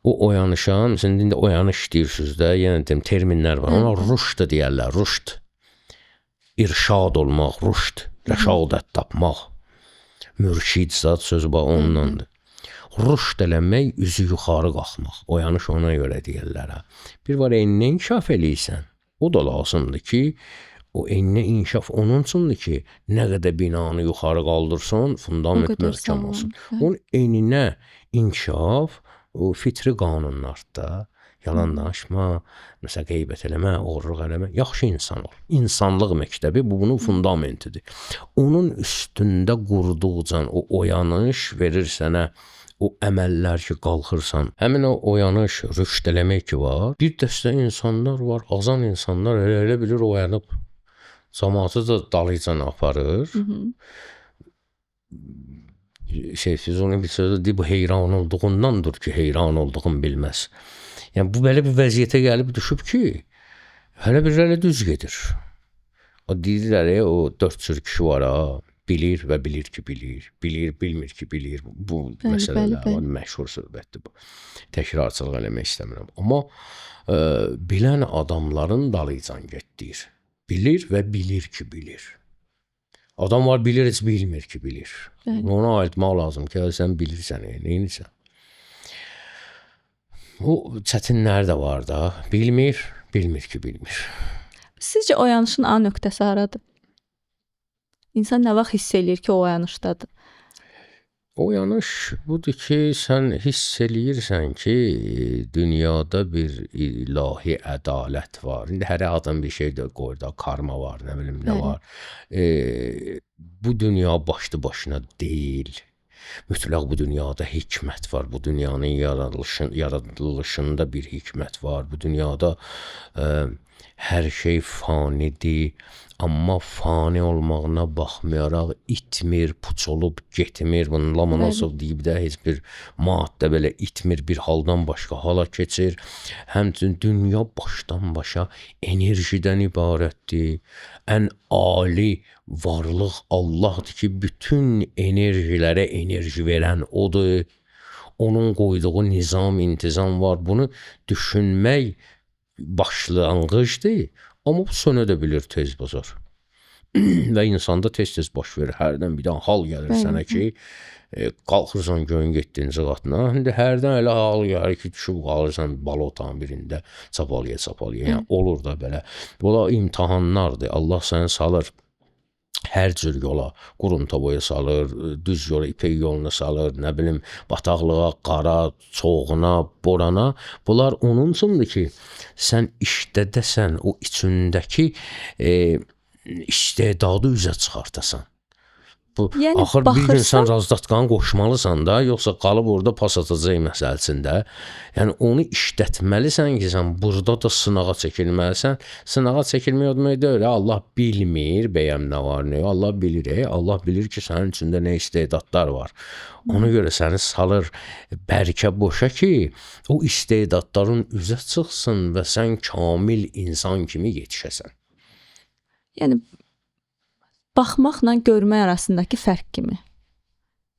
O oyanışan, sizin dində oyanış deyirsiniz də, yəni deyim, terminlər var. Ona rüşd deyərlər, rüşd. İrşad olmaq, rüşd, rəşadət tapmaq. Mürşid zat sözü bax ondandır. Rüşd eləmək, üzü yuxarı qalxmaq. Oyanış ona görə deyirlər. Bir var eynə inkişaf eləyirsən. O da lazımdır ki, o eynə inkişaf onun üçündür ki, nə qədər binanı yuxarı qaldırsan, fundament möhkəm olsun. Onun eyninə inkişaf o fitri qanunlarda, yalan danışma, məsələn, qeybət eləmə, oğurluq eləmə, yaxşı insan ol. İnsanlıq məktəbi bu bunun fundamentidir. Onun üstündə qurduqcan o oyanış verir sənə o əməllər ki qalxırsan, həmin o oyanış, rüşd eləmək ki var. Bir dəstə insanlar var, azan insanlar elə bilir oyanıb cəmaatı da dalıcan aparır. Füzuli bir sözü deyib, bu heyran olduğundandır ki, heyran olduğunu bilməz. Yəni bu belə bir vəziyyətə gəlib düşüb ki, hələ bir elə düz gedir. O deyirlər, o 4 cür kişi var ha, bilir və bilir ki bilir, bilir, bilmir ki bilir. Bu məsələlər var, məşhur söhbətdir bu. Təkrarçılıq eləmək istəmirəm. Amma bilən adamların dalıcan getdir. Bilir və bilir ki bilir. Adam var, bilir, heç bilmir ki bilir. Ona ayırtmaq lazım ki, sən bilirsən, neyinsən? O çətinlər də var da, bilmir, bilmir ki bilmir. Sizcə oyanışın A nöqtəsi haradır? İnsan nə vaxt hiss eləyir ki, o oyanışdadır? Oyanış budur ki, sən hiss eləyirsən ki, dünyada bir ilahi ədalət var. İndi hər adam bir şey də qoyur da, karma var, nə bilim nə var. Bu dünya başlı başına deyil. Mütləq bu dünyada hikmət var. Bu dünyanın yaradılışında bir hikmət var. Bu dünyada hər şey fanidir. Amma fani olmağına baxmayaraq itmir, puç olub getmir. Bununla münasib deyib də heç bir maddə belə itmir, bir haldan başqa hala keçir. Həmçinin dünya başdan başa enerjidən ibarətdir. Ən ali varlıq Allahdır ki, bütün enerjilərə enerji verən odur. Onun qoyduğu nizam, intizam var. Bunu düşünmək başlanğıcdır. Amma bu sönə də bilir tez bozar. Və insanda tez-tez baş verir. Hərdən bir dənə hal gəlir sənə ki, qalxırsan göyün 7-ci qatına. İndi hərdən elə hal gəlir ki, düşüb qalırsan balotağın birində çapalaya. Yəni olur da belə. Bunlar imtahanlardır. Allah səni salır hər cür yola, quruntoboya salır, düz yola, ipək yoluna salır, nə bilim, bataqlığa, qara, çoğuna, borana. Bunlar onun üçündür ki, sən işdədəsən, o içindəki istedadı üzə çıxartasan. Bu, yəni, axır bir gün sən razdatqanı qoşmalısan da, yoxsa qalıb orada pas atacaq məsələsində. Yəni, onu işlətməlisən ki, sən burada da sınağa çəkilməlisən. Sınağa çəkilmək o demək deyil, Allah bilmir, bəyəm nə var, nə yox. Allah bilir, Allah bilir ki, sənin içində nə istedadlar var. Ona görə səni salır bərkə boşa ki, o istedadların üzə çıxsın və sən kamil insan kimi yetişəsən. Yəni, baxmaqla görmək arasındakı fərq kimi?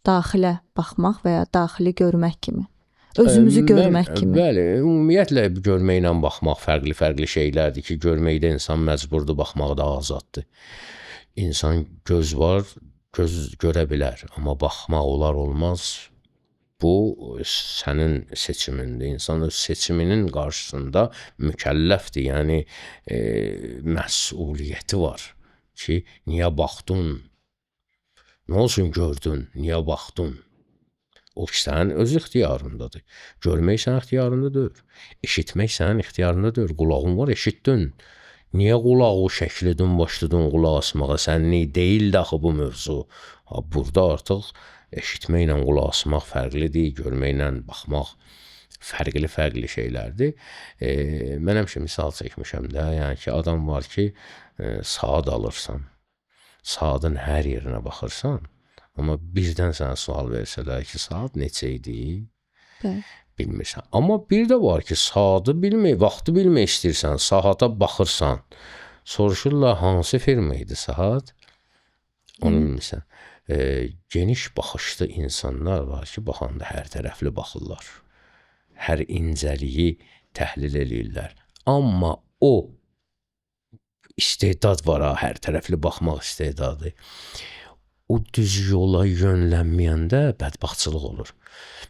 Daxilə baxmaq və ya daxili görmək kimi? Özümüzü görmək kimi? Bəli, ümumiyyətlə görməklə baxmaq fərqli şeylərdir ki, görməkdə insan məcburdur, baxmaq da azaddır. İnsan göz var, göz görə bilər, amma baxmaq olar olmaz. Bu, sənin seçimindir. İnsan öz seçiminin qarşısında mükəlləfdir, yəni məsuliyyəti var. Ki, niyə baxdın? Nə olsun gördün? Niyə baxdın? O ki, sənin öz ixtiyarındadır. Görmək sənin ixtiyarındadır. Eşitmək sənin ixtiyarındadır. Qulağın var, eşitdin. Niyə qulağı şəklidin, başladın qulaq asmağa? Sənin deyil də axı bu mövzu. Burada artıq eşitməklə qulaq asmaq fərqlidir, görməklə baxmaq fərqli şeylərdir. Mən həmişə misal çəkmişəm də, yəni ki, adam var ki, saat alırsan, saatın hər yerinə baxırsan, amma birdən sənə sual versələr ki, saat neçə idi? Bilmirsən. Amma bir də var ki, saatı bilmək, vaxtı bilmək istəyirsən, saata baxırsan, soruşurlar hansı firma idi saat? Onu bilmirsən. Geniş baxışlı insanlar var ki, baxanda hər tərəfli baxırlar. Hər incəliyi təhlil edirlər. Amma o istedad var, hər tərəfli baxmaq istedadı. O düz yola yönlənməyəndə bədbaxtçılıq olur.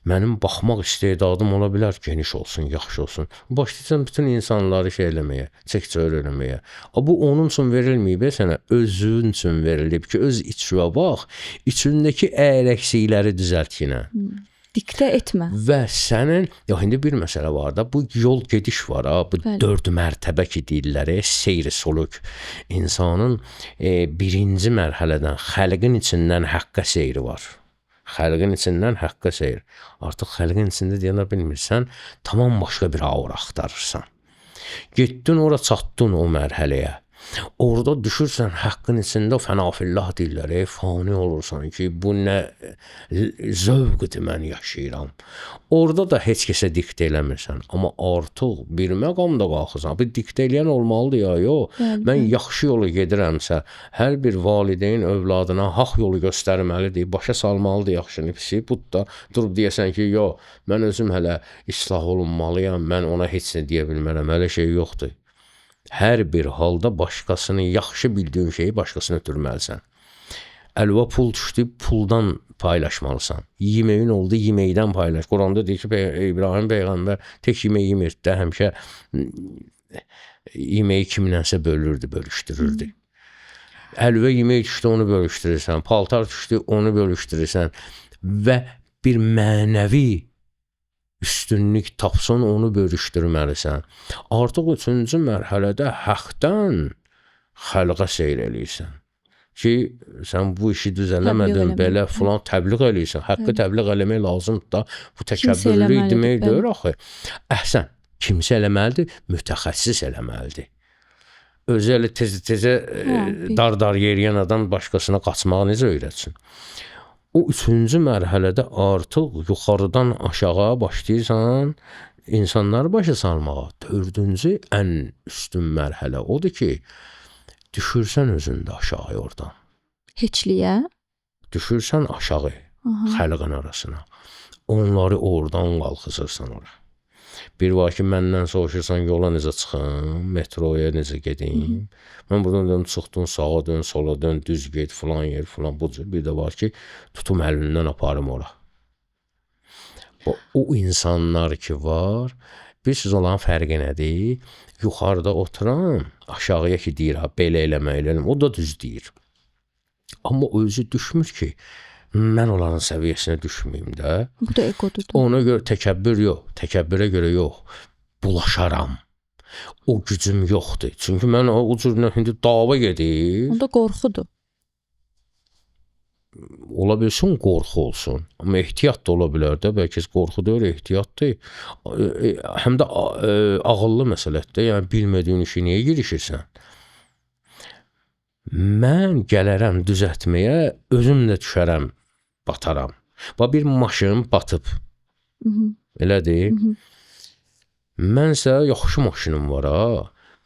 Mənim baxmaq istedadım ola bilər, geniş olsun, yaxşı olsun. Başlayacağım bütün insanları şey eləməyə, çək-çövür eləməyə. Bu onun üçün verilməyib, sənə özün üçün verilib ki, öz içvə bax, içindəki əksikləri düzəlt yenə. Diktə etmə. Və sənin, indi bir məsələ var da, bu yol gediş var, bu 4 mərtəbə ki deyirlər, seyr-i soluk. İnsanın birinci mərhələdən, xəlqin içindən həqqə seyri var. Xəlqin içindən həqqə seyr. Artıq xəlqin içində deyənə bilmirsən, tamam başqa bir aura axtarırsan. Getdin ora çatdın o mərhələyə. Orada düşürsən haqqın içində fənafillah deyirlər, fani olursan ki, bu nə zövqdir mən yaşayıram. Orada da heç kəsə diktə eləmirsən, amma artıq bir məqamda qalxırsan. Bu diktə eləyən olmalıdır ya, yox. Mən yaxşı yolu gedirəmsə, hər bir valideyn övladına haqq yolu göstərməlidir, başa salmalıdır yaxşını pisi. Bu da durub deyəsən ki, yox, mən özüm hələ islah olunmalıyam, mən ona heç nə deyə bilmərəm, hələ şey yoxdur. Hər bir halda başqasını yaxşı bildiyin şeyi başqasına ötürməlisən. Əlva pul düşdü, puldan paylaşmalısan. Yeməyin oldu, yeməkdən paylaş. Quranda deyir ki, İbrahim peyğəmbər tək yemək yemir də, həmişə yeməyi kimlənsə bölürdü, bölüşdürürdü. Əlva yemək düşdü, onu bölüşdürürsən. Paltar düşdü, onu bölüşdürürsən. Və bir mənəvi üstünlük tapsan, onu bölüşdürməlisən. Artıq 3-cü mərhələdə haqdan xəlqə seyr eləyirsən. Ki, sən bu işi düzələmədin, belə filan təbliğ eləyirsən. Haqqı təbliğ eləmək lazımdır da, bu təkəbbürlük demək deyir axı. Əhsən, kimsə eləməlidir, mütəxəssis eləməlidir. Özü elə tezə dar yeriyən adam başqasına qaçmağı necə öyrətsin? O 3-cü mərhələdə artıq yuxarıdan aşağı başlayırsan, insanları başa salmağa. 4-cü ən üstün mərhələ odur ki, düşürsən özündə aşağı oradan. Heçliyə? Düşürsən aşağı, xəlqin arasına. Onları oradan qalxızırsan ora. Bir var ki, məndən soruşursan, yola necə çıxım, metroya necə gedim. Mən buradan dön, çıxdın, sağa dön, sola dön, düz get, filan yer, filan bu cür. Bir də var ki, tutum əlindən aparım ora. O insanlar ki var, bilirsiniz olan fərqi nədir? Yuxarıda oturan, aşağıya ki deyir, belə eləmək, o da düz deyir. Amma özü düşmür ki, mən onların səviyyəsinə düşməyim də. Bu da egodur. Ona görə təkəbbür yox, təkəbbürə görə yox. Bulaşaram. O gücüm yoxdur. Çünki mən o cürlə indi dava gedir. Onda qorxudur. Ola bilsin qorxu olsun. Amma ehtiyat da ola bilər də. Bəlkə qorxu deyil, ehtiyatdır. Həm də ağıllı məsələdir. Yəni bilmədiyin işi niyə girişirsən? Mən gələrəm düzəltməyə, özüm də düşərəm, bataram. Bir maşın batıb. Elədir. Mənsə yaxşı maşınım var ha.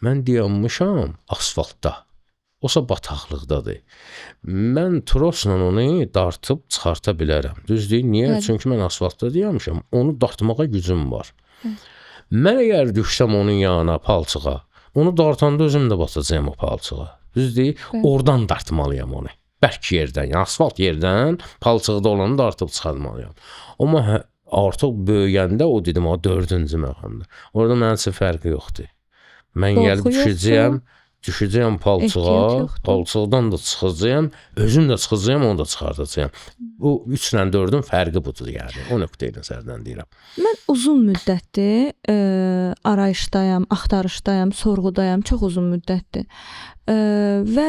Mən dayanmışam asfaltda. Osa bataqlıqdadır. Mən trosla onu dartıb çıxarta bilərəm. Düzdür? Niyə? Çünki mən asfaltda dayanmışam. Onu dartmağa gücüm var. Mən əgər düşsəm onun yanına, palçığa, onu dartanda özüm də batacağım o palçığa. Düzdür? Oradan dartmalıyam onu. Bərk yerdən, yəni asfalt yerdən palçıqda olanı dartıb çıxartmalıyam. Amma artıq böyüyəndə o dedim, o 4-cü məqamdır. Orada mənim üçün fərqi yoxdur. Mən gəlib düşəcəyəm palçığa, palçıqdan da çıxacağım, özüm də çıxacağım, onu da çıxardacağım. Bu 3 ilə 4-ün fərqi budur yəni. O nöqteyi nəzərdən deyirəm. Mən uzun müddətdir arayışdayam, axtarışdayam, sorğudayam, çox uzun müddətdir. Və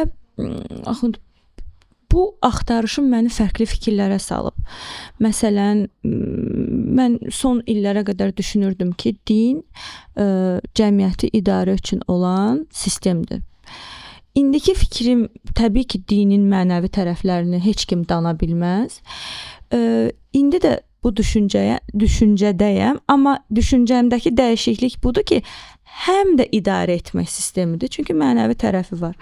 bu axtarışım məni fərqli fikirlərə salıb. Məsələn, mən son illərə qədər düşünürdüm ki, din cəmiyyəti idarə üçün olan sistemdir. İndiki fikrim təbii ki, dinin mənəvi tərəflərini heç kim dana bilməz. İndi də bu düşüncədəyəm, amma düşüncəmdəki dəyişiklik budur ki, həm də idarə etmək sistemidir, çünki mənəvi tərəfi var.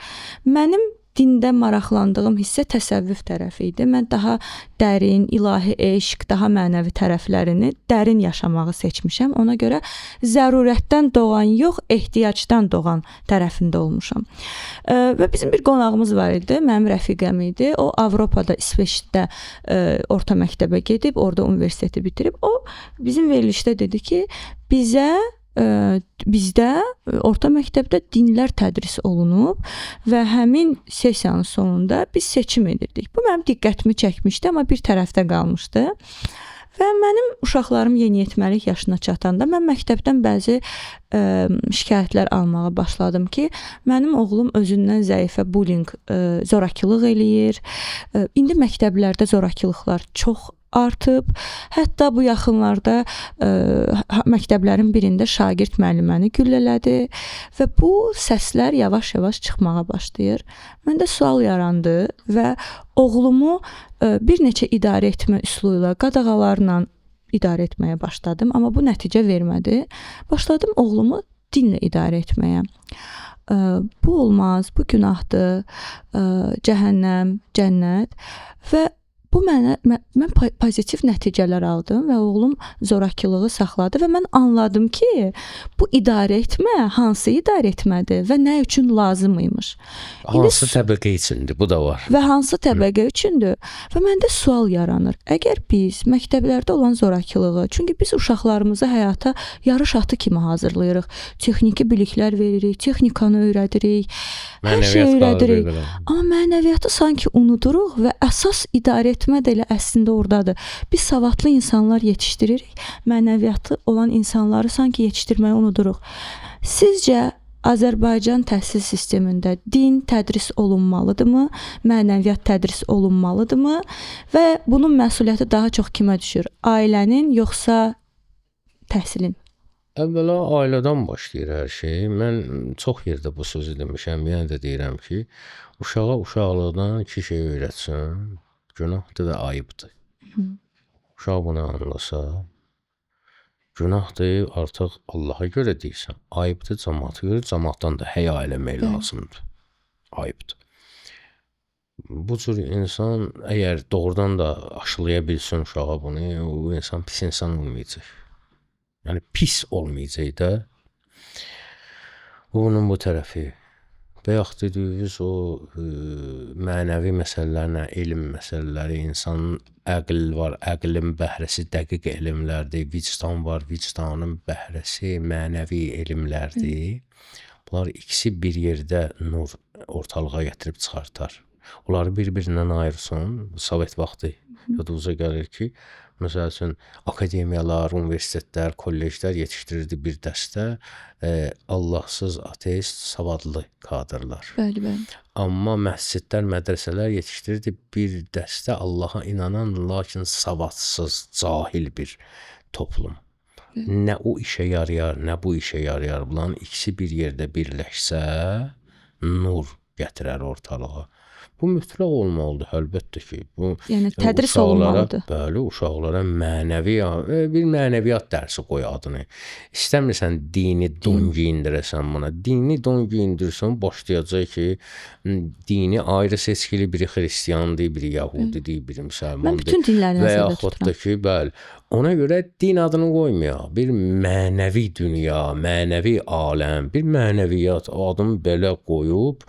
Mənim dində maraqlandığım hissə təsəvvüf tərəfi idi. Mən daha dərin, ilahi eşq, daha mənəvi tərəflərini dərin yaşamağı seçmişəm. Ona görə zərurətdən doğan yox, ehtiyacdan doğan tərəfində olmuşam. Və bizim bir qonağımız var idi, mənim rəfiqəm idi. O Avropada, İsveçdə orta məktəbə gedib, orada universiteti bitirib. O bizim verilişdə dedi ki, bizdə orta məktəbdə dinlər tədris olunub və həmin sessiyanın sonunda biz seçim edirdik. Bu mənim diqqətimi çəkmişdi, amma bir tərəfdə qalmışdı. Və mənim uşaqlarım yeniyetməlik yaşına çatanda mən məktəbdən bəzi şikayətlər almağa başladım ki, mənim oğlum özündən zəifə bullying, zorakılıq eləyir. İndi məktəblərdə zorakılıqlar çox artıb. Hətta bu yaxınlarda məktəblərin birində şagird müəlliməni güllələdi və bu səslər yavaş-yavaş çıxmağa başlayır. Məndə sual yarandı və oğlumu bir neçə idarə etmə üsulu ilə, qadağalarla idarə etməyə başladım, amma bu nəticə vermədi. Başladım oğlumu dinlə idarə etməyə. Bu olmaz, bu günahdır, cəhənnəm, cənnət və bu mən pozitiv nəticələr aldım və oğlum zorakılığı saxladı və mən anladım ki, bu idarə etmə hansı idarə etmədir və nə üçün lazım imiş. Hansı təbəqə üçündür, bu da var. Və hansı təbəqə üçündür? Və məndə sual yaranır. Əgər biz məktəblərdə olan zorakılığı, çünki biz uşaqlarımızı həyata yarış atı kimi hazırlayırıq. Texniki biliklər veririk, texnikanı öyrədirik, hər şey öyrədirik. Amma mənəviyyatı sanki unuduruq və əsas idarə etmə də elə əslində ordadır. Biz savadlı insanlar yetişdiririk, mənəviyyatı olan insanları sanki yetişdirməyi unuduruq. Sizcə Azərbaycan təhsil sistemində din tədris olunmalıdırmı, mənəviyyat tədris olunmalıdırmı və bunun məsuliyyəti daha çox kimə düşür? Ailənin yoxsa təhsilin? Əvvəla ailədən başlayır hər şey. Mən çox yerdə bu sözü demişəm, yenə də deyirəm ki, uşağa uşaqlıqdan iki şey öyrətsin, günahdır və ayıbdır. Uşaq bunu anlasa, günahdır artıq Allaha görə deyirsən, ayıbdır cəmaata görə, cəmaatdan da həya eləmək lazımdır. Ayıbdır. Bu cür insan əgər doğrudan da aşılaya bilsin uşağa bunu, o insan pis insan olmayacaq. Yəni pis olmayacaq da. Bunun bu tərəfi. Bayaq dediyiniz o mənəvi məsələlərlə, elm məsələləri, insanın əql var, əqlin bəhrəsi dəqiq elmlərdir, vicdan var, vicdanın bəhrəsi mənəvi elmlərdir. Bunlar ikisi bir yerdə nur ortalığa gətirib çıxartar. Onları bir-birindən ayırsın. Sovet vaxtı yadınıza gəlir ki, məsəl üçün akademiyalar, universitetlər, kolleclər yetişdirirdi bir dəstə Allahsız ateist, savadlı kadrlar. Bəli, bəli. Amma məscidlər, mədrəsələr yetişdirirdi bir dəstə Allaha inanan, lakin savadsız, cahil bir toplum. Nə o işə yarayar, nə bu işə yarayar. Bunların ikisi bir yerdə birləşsə, nur gətirər ortalığa. Bu mütləq olmalıdır, əlbəttə ki. Bu yəni tədris olunmalıdır. Bəli, uşaqlara mənəvi bir mənəviyyat dərsi qoy adını. İstəmirsən dini don geyindirəsən buna. Dini don geyindirsən, başlayacaq ki, dini ayrı seçkili, biri xristiandır, biri yahudidir, biri müsəlmandır. Mən bütün dinləri və nəzərdə yaxud da tuturam. ki, bəli, ona görə din adını qoymayaq. Bir mənəvi dünya, mənəvi aləm, bir mənəviyyat adını belə qoyub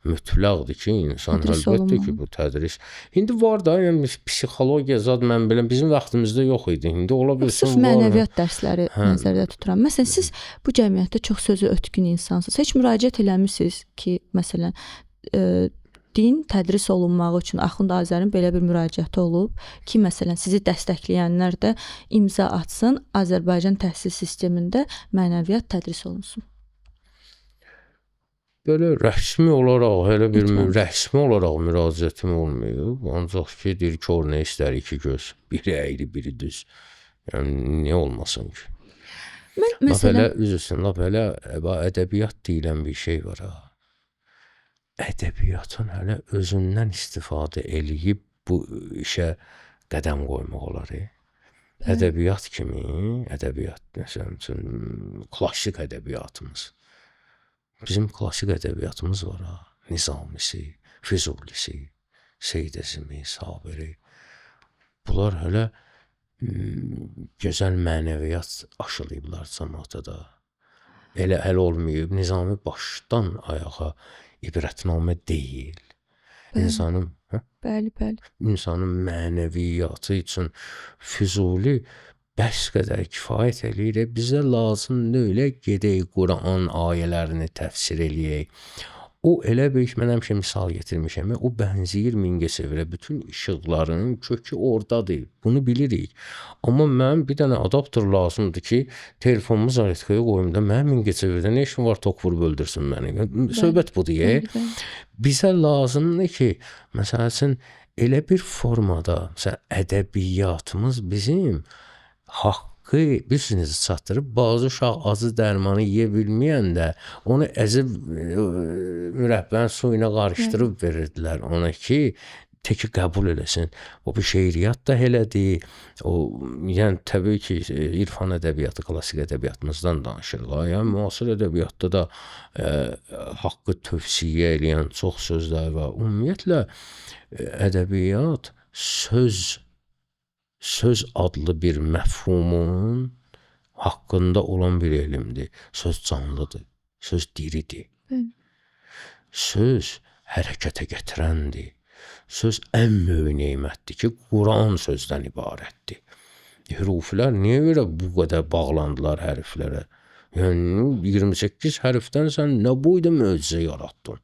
mütləqdir ki, insan Tədris əlbəttə olunmalı. ki, bu tədris. İndi var da, yəni psixologiya zad mən biləm, bizim vaxtımızda yox idi. İndi ola bilsin Sırf var. mənəviyyat dərsləri nəzərdə tuturam. Məsələn, siz bu cəmiyyətdə çox sözü ötkün insansınız. Heç müraciət eləmisiniz ki, məsələn, din tədris olunmağı üçün Axund Azərin belə bir müraciəti olub ki, məsələn, sizi dəstəkləyənlər də imza atsın, Azərbaycan təhsil sistemində mənəviyyat tədris olunsun. Belə rəsmi olaraq, elə bir Etməmiş. rəsmi olaraq müraciətim olmayıb. Ancaq ki, deyir ki, or nə istər iki göz. Biri əyri, biri düz. Yəni, niyə olmasın ki? Mən Lap elə, məsələn, üzrsən, lap elə ədəbiyyat deyilən bir şey var ha. Ədəbiyyatın hələ özündən istifadə eləyib bu işə qədəm qoymaq olar. Ədəbiyyat kimi, ədəbiyyat, məsələn üçün, klassik ədəbiyyatımız. Bizim klassik ədəbiyyatımız var ha. Nizamisi, Füzulisi, Seyid Əzimi, Sabiri. Bunlar hələ gözəl mənəviyyat aşılayıblar cəmaata da. Elə həll olmayıb. Nizami başdan ayağa ibrətnamə deyil. İnsanın, bəli, bəli. insanın mənəviyyatı üçün Füzuli bəs qədər kifayət eləyir. Bizə lazım elə gedək Quran ayələrini təfsir eləyək. O elə bir, mən həmişə misal getirmişəm, o bənzəyir Mingəçevirə. Bütün işıqların kökü oradadır. Bunu bilirik. Amma mən bir dənə adapter lazımdır ki, telefonumu zaretkaya qoyum da, mən Mingəçevirdə nə işim var, tok vurub öldürsün məni. Söhbət budur. Bizə lazımdır ki, məsəl üçün, elə bir formada, məsələn, ədəbiyyatımız bizim haqqı bilirsiniz çatdırıb, bazı uşaq acı dərmanı yeyə bilməyəndə onu əzib mürəbbənin suyuna qarışdırıb verirdilər ona ki, təki qəbul eləsin. O bir şeiriyyat da elədir. O, yəni təbii ki, irfan ədəbiyyatı, klassik ədəbiyyatımızdan danışırıq. Yəni müasir ədəbiyyatda da haqqı tövsiyə edən çox sözlər var. Ümumiyyətlə ədəbiyyat söz adlı bir məfhumun haqqında olan bir elmdir. Söz canlıdır. Söz diridir. Söz hərəkətə gətirəndir. Söz ən böyük nemətdir ki, Quran sözdən ibarətdir. Hüruflər niyə görə bu qədər bağlandılar hərflərə? Yəni 28 hərfdən sən nə boyda möcüzə yaratdın?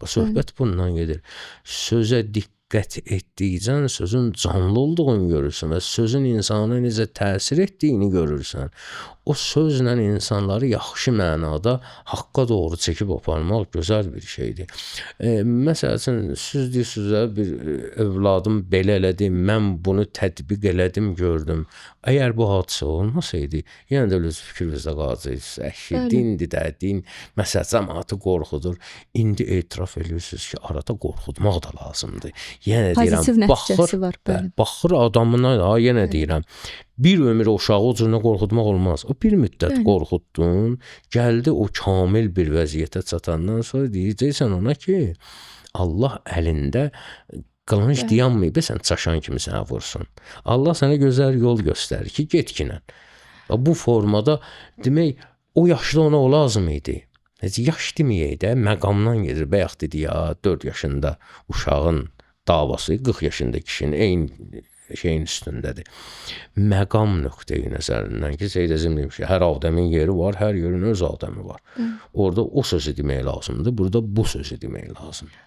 Söhbət bundan gedir. Sözə diqqət etdikcə sözün canlı olduğunu görürsən və sözün insana necə təsir etdiyini görürsən. O sözlə insanları yaxşı mənada haqqa doğru çəkib aparmaq gözəl bir şeydir. Məsələn, siz deyirsiniz, bir övladım belə elədi, mən bunu tətbiq elədim, gördüm. Əgər bu hadisə olmasaydı, yenə də öz fikrinizdə qalacaqsınız. Dindir də, din məsələn cəmaatı qorxudur. İndi etiraf edirsiniz ki, arada qorxutmaq da lazımdır. Yenə deyirəm, baxır adamına, yenə deyirəm. Bir ömür o uşağı o cürünə qorxutmaq olmaz. O bir müddət qorxutdun, gəldi o kamil bir vəziyyətə çatandan sonra deyəcəksən ona ki, Allah əlində qılınc dayanmayıb, sən çaşan kimi sənə vursun. Allah sənə gözəl yol göstərir ki, getkinən. Bu formada demək, o yaşda ona o lazım idi. Yaş deməyək də, məqamdan gedir. Bayaq dedi ya, 4 yaşında uşağın davası 40 yaşında kişinin eyni şeyin üstündədir. Məqam nöqteyi nəzərindən ki, Seyyid Əzim demiş ki, hər adəmin yeri var, hər yerin öz adəmi var. Orada o sözü demək lazımdır, burada bu sözü demək lazımdır.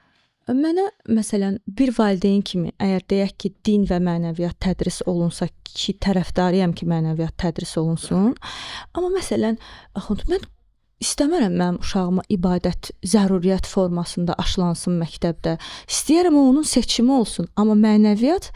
Mənə məsələn bir valideyn kimi, əgər deyək ki, din və mənəviyyat tədris olunsa ki, tərəfdarıyam ki, mənəviyyat tədris olunsun. Amma məsələn, mən İstəmərəm mənim uşağıma ibadət zəruriyyət formasında aşılansın məktəbdə. İstəyərəm onun seçimi olsun, amma mənəviyyat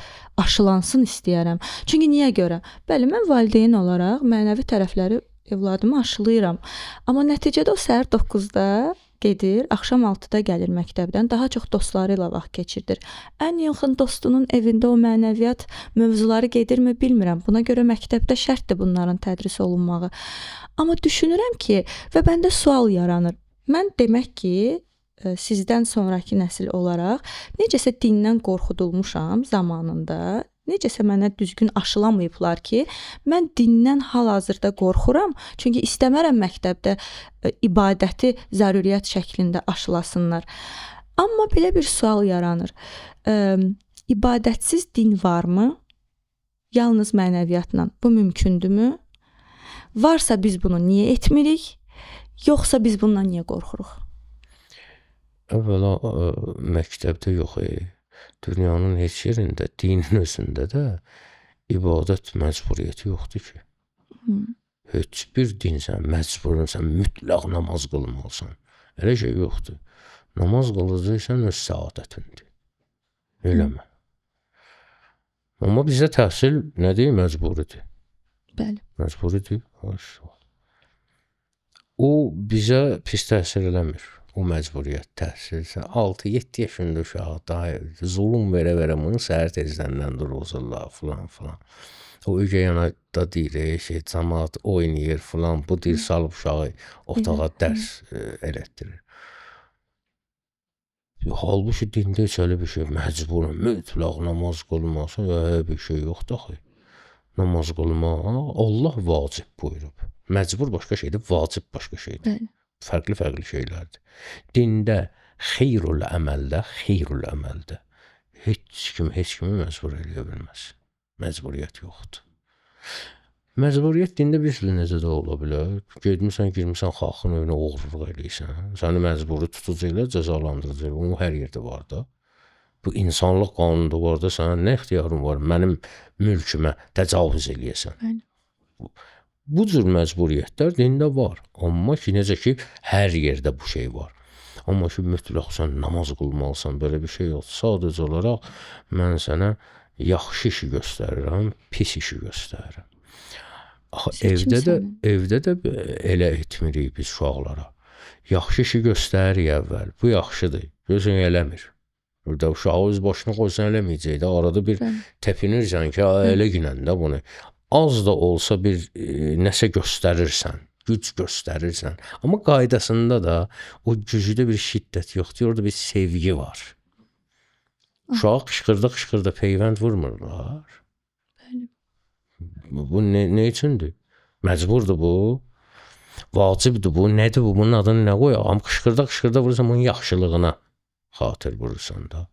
aşılansın istəyərəm. Çünki niyə görə? Bəli, mən valideyn olaraq mənəvi tərəfləri övladımı aşılayıram. Amma nəticədə o səhər 9-da gedir, axşam 6-da gəlir məktəbdən, daha çox dostları ilə vaxt keçirdir. Ən yaxın dostunun evində o mənəviyyat mövzuları gedirmi bilmirəm. Buna görə məktəbdə şərtdir bunların tədris olunmağı. Amma düşünürəm ki, və məndə sual yaranır. Mən demək ki, sizdən sonraki nəsil olaraq necəsə dindən qorxudulmuşam zamanında, necəsə mənə düzgün aşılamayıblar ki, mən dindən hal-hazırda qorxuram. Çünki istəmərəm məktəbdə ibadəti zəruriyyət şəklində aşılasınlar. Amma belə bir sual yaranır. İbadətsiz din varmı? Yalnız mənəviyyatla bu mümkündürmü? Varsa biz bunu niyə etmirik? Yoxsa biz bundan niyə qorxuruq? Əvvəla məktəbdə yox, dünyanın heç yerində, dinin özündə də ibadət məcburiyyəti yoxdur ki. Heç bir din sən məcbursan, mütləq namaz qılmalısan. Elə şey yoxdur. Namaz qılacaqsan öz səadətindir. Eləmə. Amma bizə təhsil nədir? Məcburidir. Bəli. Məcburidir. O bizə pis təsir eləmir. O məcburiyyət təhsilsə 6-7 yaşında uşağı daha zulm verə-verə bunu səhər tezdəndən dururlar filan. O ögey da deyir ki, cəmaat oynayır filan, bu deyir salıb uşağı otağa dərs elətdirir. Halbuki dində heç elə bir şey məcburum, mütləq namaz qılmasın, bir şey yoxdur axı. Namaz qılmaq Allah vacib buyurub. Məcbur başqa şeydir, vacib başqa şeydir. Fərqli şeylərdir. Dində xeyrul əməldə heç kimi məcbur eləyə bilməz. Məcburiyyət yoxdur. Məcburiyyət dində bir necə də ola bilər. Girmisən xalqın önünə oğurluq eləyirsən. Səni məcburi tutucuyla cəzalandıracaq. O hər yerdə var da. Bu insanlıq qanununda var da, sənin nə ixtiyarın var? Mənim mülkümə təcavüz eləyəsən. Bu cür məcburiyyətlər dində var. Amma ki, necə ki, hər yerdə bu şey var. Amma ki, mütləq sən namaz qılmalısan, belə bir şey yoxdur. Sadəcə olaraq mən sənə yaxşı işi göstərirəm, pis işi göstərirəm. Axı evdə də elə etmirik biz uşaqlara. Yaxşı işi göstəririk əvvəl. Bu yaxşıdır. Gözün eləmir. Burada uşağı öz başına qoysan eləməyəcək də. Arada bir təpinirsən ki, elə günəndə bunu. Az da olsa bir nəsə göstərirsən, güc göstərirsən. Amma qaydasında da o gücdə bir şiddət yoxdur. Orada bir sevgi var. Uşaq qışqırda peyvənd vurmurlar. Bu nə üçündür? Məcburdur bu. Vacibdir bu. Nədir bu? Bunun adını nə qoyaq? Amma qışqırda vurursan bunun yaxşılığına xatir vurursan da.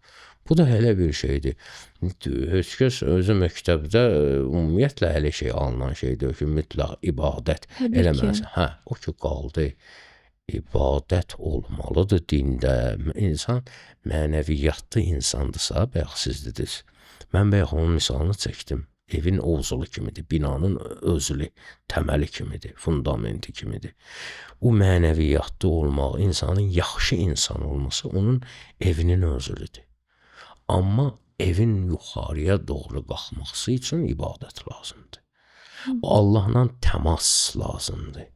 Bu da elə bir şeydir. Heç kəs özü məktəbdə ümumiyyətlə elə şey alınan şeydir ki, mütləq ibadət eləməlisən. Hə, o ki qaldı. İbadət olmalıdır dində. İnsan mənəviyyatlı insandırsa, bayaq siz dediniz. Mən bayaq onun misalını çəkdim. Evin ovzulu kimidir, binanın özülü, təməli kimidir, fundamenti kimidir. O mənəviyyatlı olmaq, insanın yaxşı insan olması onun evinin özülüdür. Amma evin yuxarıya doğru qalxması üçün ibadət lazımdır. Allahla təmas lazımdır.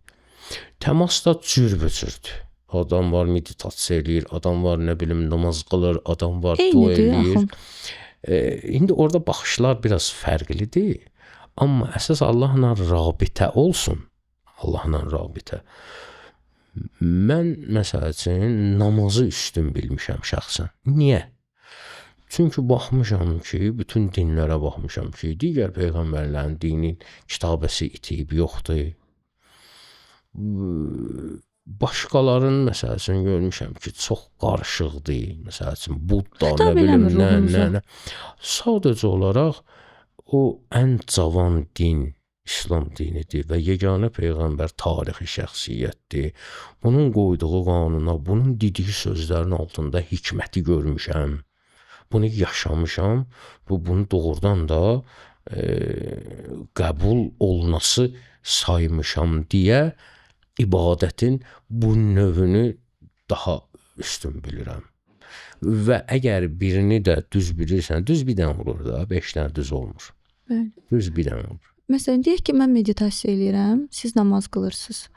Təmas da cürbəcürdür. Adam var meditasiya eləyir, adam var nə bilim namaz qılır, adam var dua eləyir. İndi orada baxışlar biraz fərqlidir. Amma əsas Allahla rabitə olsun. Allahla rabitə. Mən məsəl üçün namazı üstün bilmişəm şəxsən. Niyə? Çünki baxmışam ki, bütün dinlərə baxmışam ki, digər peyğəmbərlərin dinin kitabəsi itib yoxdur. Başqaların məsəl üçün görmüşəm ki, çox qarışıqdır. Məsəl üçün Budda, nə bilim, nə. Sadəcə olaraq o ən cavan din İslam dinidir və yeganə peyğəmbər tarixi şəxsiyyətdir. Bunun qoyduğu qanuna, bunun dediyi sözlərin altında hikməti görmüşəm. Bunu yaşamışam. Bunu doğrudan da qəbul olunası saymışam deyə ibadətin bu növünü daha üstün bilirəm. Və əgər birini də düz bilirsən, düz bir dənə olur da, 5 dənə düz olmur. Bəli. Düz bir dənə olur. Məsələn, deyək ki, mən meditasiya eləyirəm, siz namaz qılırsınız.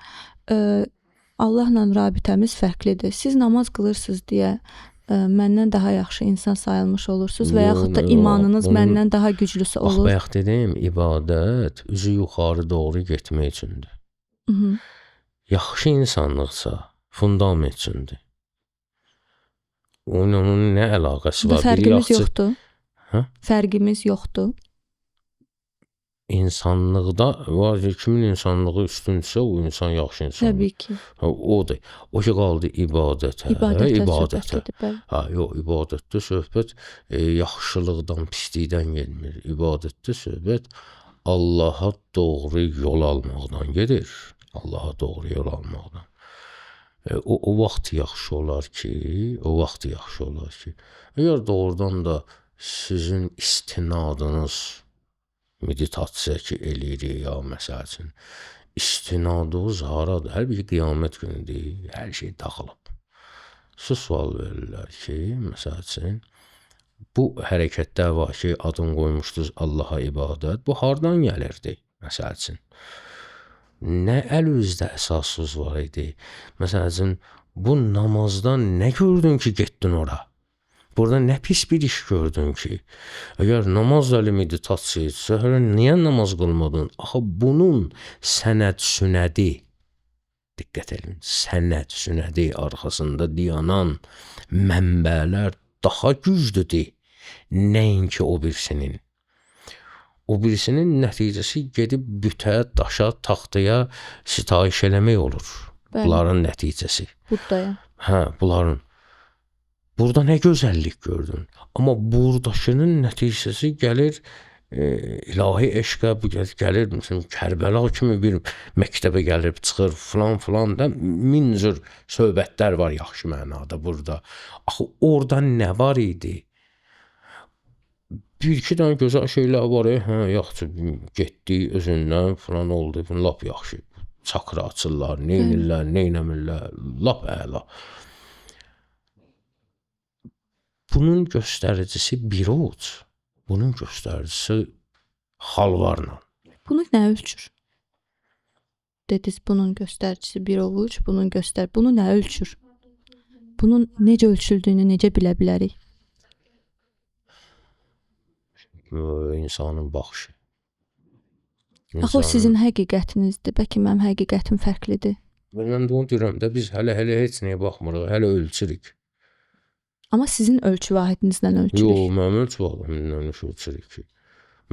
Allahla rabitəmiz fərqlidir. Siz namaz qılırsınız deyə məndən daha yaxşı insan sayılmış olursunuz və yaxud da imanınız məndən daha güclüsü olur. Bax, bayaq dedim, ibadət üzü yuxarı doğru getmək üçündür. Yaxşı insanlıqsa fundament üçündür. Onun nə əlaqəsi var? Fərqimiz yoxdur. Hə? Fərqimiz yoxdur. İnsanlıqda var, kimin insanlığı üstündürsə, o insan yaxşı insandır. Təbii ki. Odur. O ki qaldı ibadətə. İbadətə. Yox, ibadətdə söhbət yaxşılıqdan, pislikdən gelmir. İbadətdə söhbət Allaha doğru yol almaqdan gedir. Allaha doğru yol almaqdan. O vaxt yaxşı olar ki, əgər doğrudan da sizin istinadınız meditasiya ki eləyirik ya məsəl üçün, istinadınız haradır? Hər bir qiyamət günüdür, hər şey dağılıb. Siz sual verirlər ki, məsəl üçün, bu hərəkətdə var ki, adın qoymuşdunuz Allaha ibadət, bu hardan gəlirdi? Məsəl üçün, nə əl üzdə əsassız var idi? Məsəl üçün, bu namazdan nə gördün ki, getdin ora? Burada nə pis bir iş gördün ki? Əgər namaz əli meditasiya etsə, niyə namaz qılmadın? Axı, bunun sənəd-sünədi, diqqət edin, sənəd-sünədi arxasında dayanan mənbələr daha güclüdür, nəinki o birisinin. O birisinin nəticəsi gedib bütə, daşa, taxtaya sitayiş eləmək olur. Bunların nəticəsi. Buddaya. Hə, bunların. Burada nə gözəllik gördün. Amma buradakının nəticəsi gəlir ilahi eşqə, gəlir məsələn Kərbəla kimi bir məktəbə gəlib çıxır filan da min cür söhbətlər var yaxşı mənada burada. Axı orada nə var idi? Bir-iki dənə gözəl şeylər var, hə, yaxşı getdi özündən filan oldu, lap yaxşı. Çakra açırlar, neynirlər, neynəmirlər, lap əla. bunun göstəricisi bir uc, bunun göstəricisi xalvarla. Bunu nə ölçür? Dediniz bunun göstəricisi bir ovuc, bunu nə ölçür? Bunun necə ölçüldüyünü necə bilə bilərik? İnsanın baxışı. Axı o sizin həqiqətinizdir. Bəlkə mənim həqiqətim fərqlidir. Mən də onu deyirəm də, biz hələ heç nəyə baxmırıq, hələ ölçürük. Amma sizin ölçü vahidinizlə ölçürük. Yox, mənim ölçü vahidimlə ölçürük ki.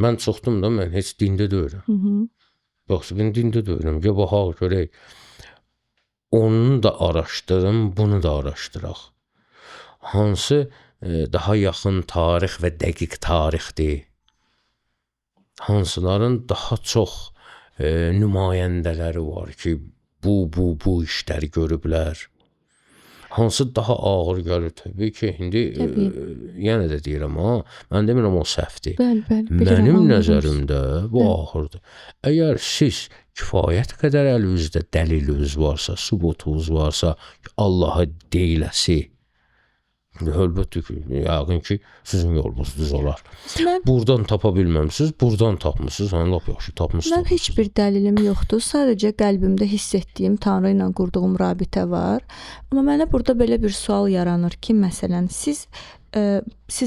Mən çoxdum da, mən heç dində deyirəm. Bax, mən dində deyirəm. Gəl baxaq görək. Onu da araşdırın, bunu da araşdıraq. Hansı daha yaxın tarix və dəqiq tarixdir? Hansıların daha çox nümayəndələri var ki, bu işləri görüblər? Hansı daha ağır gəlir? Təbii ki, indi yenə də deyirəm, mən demirəm o səhvdir. Mənim nəzərimdə bu ağırdır. Əgər siz kifayət qədər əlinizdə dəliliniz varsa, sübutunuz varsa, Allaha deyiləsi, əlbəttə ki, yəqin ki, sizin yolunuz düz olar. Buradan tapa bilməmisiniz, buradan tapmısınız, lap yaxşı tapmısınız. Mən heç bir dəlilim yoxdur. Sadəcə qəlbimdə hiss etdiyim Tanrı ilə qurduğum rabitə var. Amma mənə burada belə bir sual yaranır ki, məsələn, siz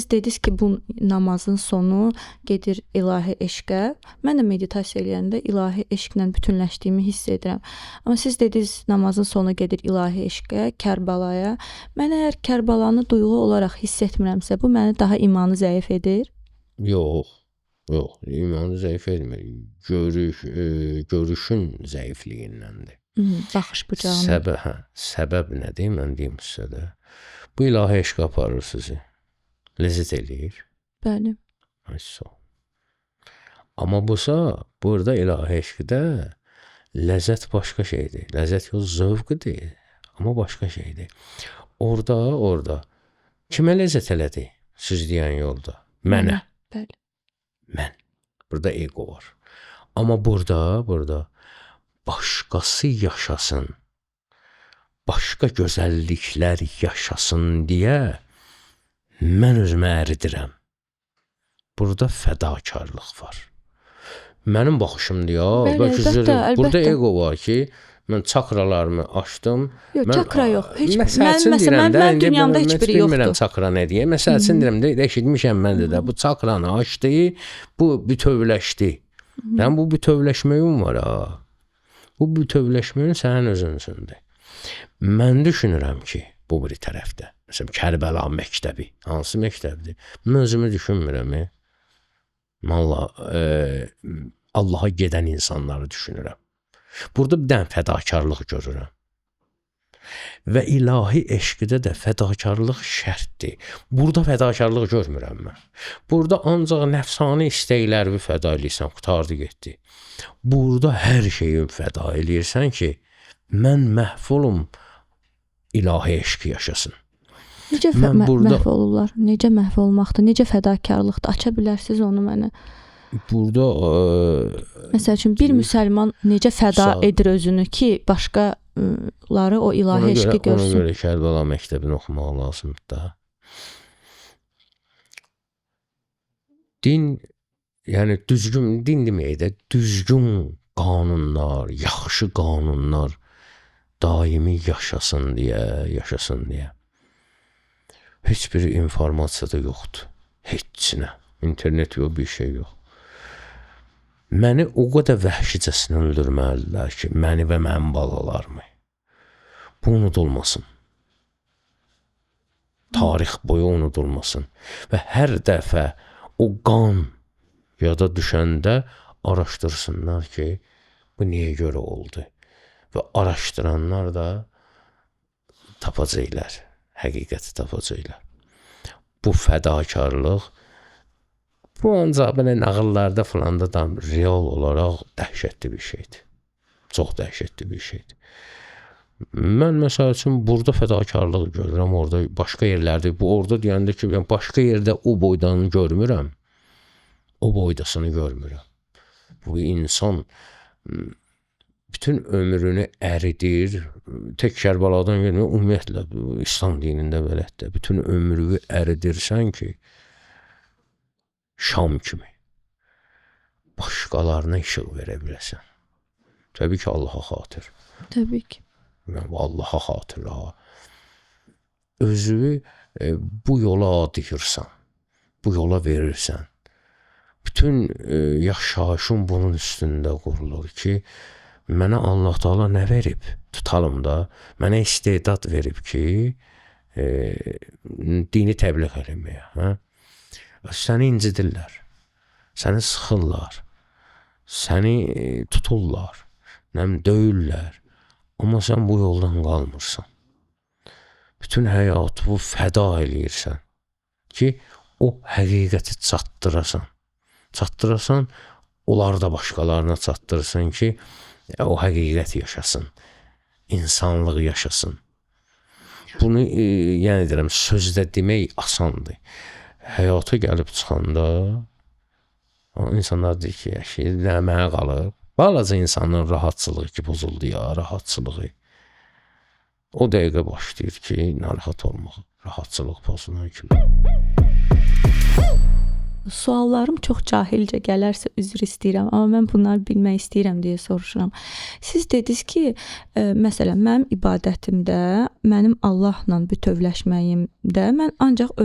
dediniz ki, bu namazın sonu gedir ilahi eşqə. Mən də meditasiya eləyəndə ilahi eşqlə bütünləşdiyimi hiss edirəm. Amma siz dediniz namazın sonu gedir ilahi eşqə, Kərbalaya. Mən əgər Kərbalanı duyğu olaraq hiss etmirəmsə, bu məni daha imanı zəif edir? Yox, imanı zəif etmir. Görüşün zəifliyindəndir. Baxış bucağına. Səbəb nədir? Mən deyim sizə də. Bu ilahi eşq aparır sizi. Ləzzət eləyir. Bəli. Amma burada ilahi eşqdə ləzzət başqa şeydir. Ləzzət yox, zövqdir. Amma başqa şeydir. Orada kimə ləzzət elədi? Siz deyən yolda. Mənə. Bəli. Mən. Burada ego var. Amma burada başqası yaşasın, başqa gözəlliklər yaşasın deyə mən özümə əridirəm. Burada fədakarlıq var. Mənim baxışımdır ya. Burada ego var ki, mən çakralarımı açdım. Yox, çakra yox. Mən dünyamda heç biri yoxdur. Bilmirəm çakra nə deyə. Məsəl üçün deyirəm də, eşitmişəm məndə də. Bu çakranı açdı, bu bütövləşdi. Yəni bu bütövləşməyim var ha. Bu bütövləşməyin sənin özünsündür. Mən düşünürəm ki, bu bir tərəfdə. Məsələn, Kərbəla məktəbi. Hansı məktəbdir? Mən özümü düşünmürəm. Allaha gedən insanları düşünürəm. Burada bir dənə fədakarlıq görürəm. Və ilahi eşqdə də fədakarlıq şərtdir. Burada fədakarlıq görmürəm mən. Burada ancaq nəfsani istəklərimi fəda eləyirsən, qutardı getdi. Burada hər şeyi fəda eləyirsən ki, mən məhv olum, ilahi eşqi yaşasın. Necə məhv olurlar? Necə məhv olmaqdır? Necə fədakarlıqdır? Aça bilərsiniz onu mənə? Burada məsəl üçün bir müsəlman necə fəda edir özünü ki, başqaları o ilahi eşqi görsün? Ona görə Kərbəla məktəbini oxumaq lazımdır da. Din, yəni düzgün, din demək də düzgün qanunlar, yaxşı qanunlar daimi yaşasın deyə. Heç bir informasiya da yoxdur. Heçsinə. İnternet yox, bir şey yox. Məni o qədər vəhşicəsinə öldürməlidirlər ki, məni və mənim balalarımı. Bu unudulmasın. Tarix boyu unudulmasın. Və hər dəfə o qan yada düşəndə araşdırsınlar ki, bu niyə görə oldu? Və araşdıranlar da tapacaqlar. Həqiqəti tapacaqlar. Bu fədakarlıq, bu ancaq belə nağıllarda falan da real olaraq dəhşətli bir şeydir. Çox dəhşətli bir şeydir. Mən məsəl üçün burada fədakarlıq görürəm, orada başqa yerlərdə, bu orada deyəndə ki, başqa yerdə o boydanı görmürəm, o boydasını görmürəm. Bu insan bütün ömrünü əridir. Tək Kərbaladan gəlmir, ümumiyyətlə İslam dinində belədir. Bütün ömrünü əridirsən ki, şam kimi başqalarına işıq verə biləsən. Təbii ki, Allaha xatir. Təbii ki. Yəni, Allaha xatir. Özünü bu yola adayırsan, bu yola verirsən. Bütün yaşayışın bunun üstündə qurulur ki, mənə Allah Taala nə verib? Tutalım da, mənə istedad verib ki, dini təbliğ eləməyə. Hə? Səni incidirlər, səni sıxırlar, səni tuturlar, döyürlər. Amma sən bu yoldan qalmırsan. Bütün həyatı bu fəda eləyirsən ki, o həqiqəti çatdırasan. Çatdırasan, onlar da başqalarına çatdırırsan ki, o həqiqət yaşasın, insanlıq yaşasın. Bunu, yəni deyirəm, sözdə demək asandır. Həyata gəlib çıxanda, insanlar deyir ki, nə mənə qalıb. Balaca insanın rahatçılığı ki, pozuldu ya, rahatçılığı. O dəqiqə başlayır ki, narahat olmaq, rahatçılıq pozulan kimi. Suallarım çox cahilcə gələrsə üzr istəyirəm, amma mən bunları bilmək istəyirəm deyə soruşuram. Siz dediniz ki, məsələn, mənim ibadətimdə, mənim Allahla bütövləşməyimdə mən ancaq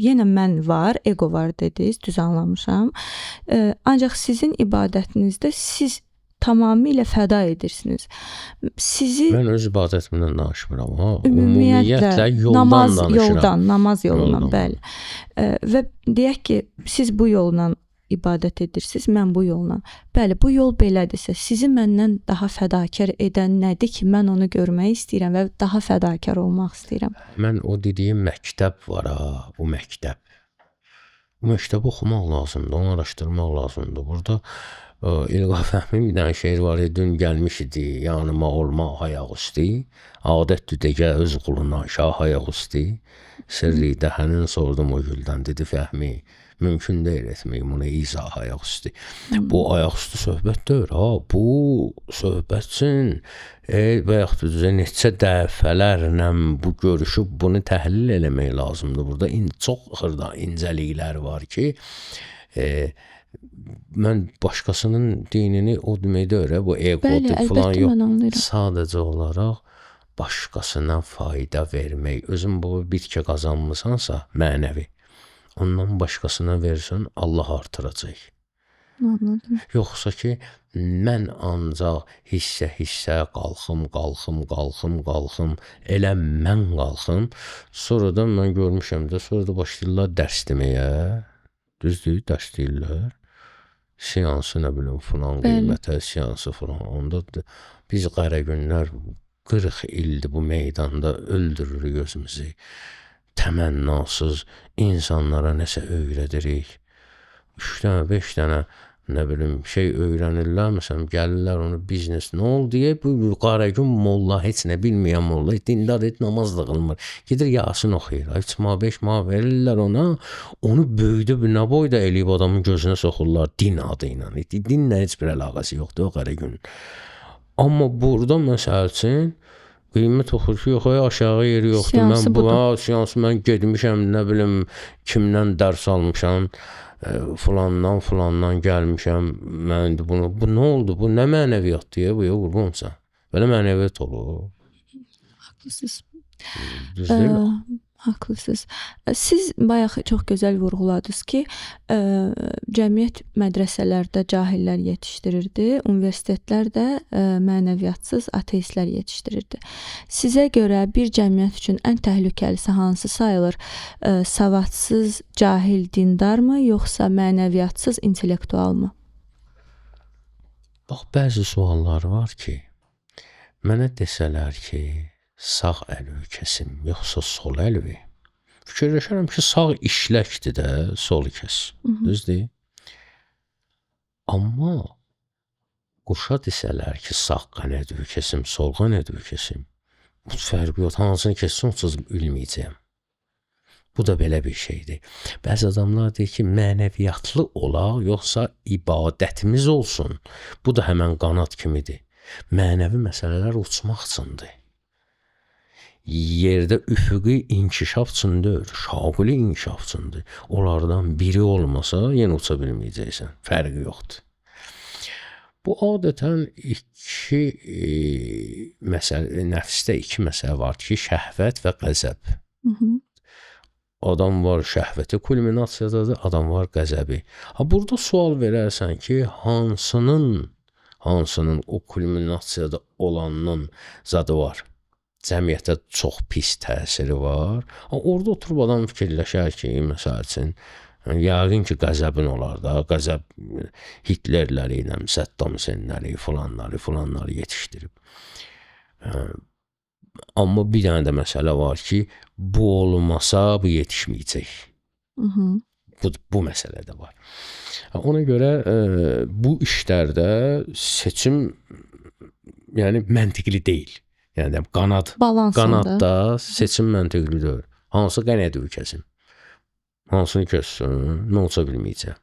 yenə mən var, ego var dediniz, düz anlamışam. Ancaq sizin ibadətinizdə siz tamamilə fəda edirsiniz. Mən öz ibadətimdən danışmıram, ümumiyyətlə yoldan danışıram. Namaz yolundan, bəli. Və deyək ki, siz bu yolla ibadət edirsiniz, mən bu yolla. Bəli, bu yol belədirsə, sizi məndən daha fədakar edən nədir ki, mən onu görmək istəyirəm və daha fədakar olmaq istəyirəm? Mən o dediyim məktəb var, bu məktəb. Bu məktəbi oxumaq lazımdır, onu araşdırmaq lazımdır. Burada İlqar Fəhmin bir dənə şeir var, dün gəlmiş idi, yanıma olma ayaq üstü, adətdir degə öz quluna şah ayaq üstü, sirri dəhənin sordum o güldən, dedi Fəhmi, mümkün deyil etmək bunu izah ayaq üstü. Bu ayaq üstü söhbət deyil, bu söhbət üçün və yaxud da neçə dəfələrlə bu görüşüb bunu təhlil eləmək lazımdır. Burada çox xırda incəliklər var ki, mən başqasının dinini o deməkdə öyrə, bu egodur falan yox. Sadəcə olaraq başqasına fayda vermək. Özün bu bitki qazanmısansa, mənəvi, ondan başqasına versən, Allah artıracaq. Anladım. Yoxsa ki, mən ancaq hissə qalxım, elə mən qalxım, sonra da mən görmüşəm də, sonra da başlayırlar dərs deməyə, düzdür, dərs deyirlər. Seansı nə bilim filan qiymətə, seansı filan. Onda biz Qaragünlər 40 ildir bu meydanda öldürürük özümüzü. Təmənnasız insanlara nəsə öyrədirik. 3 dənə, 5 dənə nə bilim şey öyrənirlər, məsələn gəlirlər onu biznes nə oldu deyə, bu Qaragün molla, heç nə bilməyən molla, dindar et, namaz da qılmır. Gedir Yasin oxuyur, 3 ma 5 ma verirlər ona, onu böyüdüb nə boyda eləyib adamın gözünə soxurlar din adı ilə. Dinlə heç bir əlaqəsi yoxdur o Qaragün. Amma burada məsəl üçün qiymət oxur ki, yox, aşağı yeri yoxdur. Mən bu seansı mən getmişəm, nə bilim kimdən dərs almışam. Filandan gəlmişəm, mən bunu, bu nə oldu, bu nə mənəviyyat deyə, bu yox, qurbansan. Belə mənəviyyat olur. Haqlısınız. Düz deyil mi? Haqlısınız. Siz bayaq çox gözəl vurğuladınız ki, cəmiyyət mədrəsələrdə cahillər yetişdirirdi, universitetlər də mənəviyyatsız ateistlər yetişdirirdi. Sizə görə bir cəmiyyət üçün ən təhlükəlisi hansı sayılır? Savadsız, cahil dindarmı, yoxsa mənəviyyatsız intellektualmı? Bax, bəzi suallar var ki, mənə desələr ki, sağ əlvi kəsim, yoxsa sol əlvi. Fikirləşərəm ki, sağ işləkdir də, sol kəs. Düzdür? Amma quşa desələr ki, sağ qanədvi kəsim, sol qanədvi kəsim, bu fərqi yox, hansını kəsim, onsuz bilməyəcəyəm. Bu da belə bir şeydir. Bəzi adamlar deyir ki, mənəviyyatlı olaq, yoxsa ibadətimiz olsun. Bu da həmən qanat kimidir. Mənəvi məsələlər uçmaq üçündür. Yerdə üfüqi inkişaf üçündür, şaquli inkişaf üçündür. Onlardan biri olmasa yenə uça bilməyəcəksən. Fərqi yoxdur. Bu adətən iki məsələ, nəfsdə iki məsələ var ki, şəhvət və qəzəb. Adam var şəhvəti kulminasiyadadır, adam var qəzəbi. Burada sual verərsən ki, hansının o kulminasiyada olanın zadı var. Cəmiyyətə çox pis təsiri var. Orada oturub adam fikirləşər ki, məsəl üçün, yəqin ki, qəzəbin olar da. Qəzəb Hitlerləri ilə, Saddam Hüseynləri, filanları yetişdirib. Amma bir dənə də məsələ var ki, bu olmasa bu yetişməyəcək. Bu məsələ də var. Ona görə bu işlərdə seçim yəni məntiqli deyil. Yəni qanadda seçim məntiqli deyil. Hansı qənədi kəsim? Hansını kəssin? Mən uça bilməyəcəm.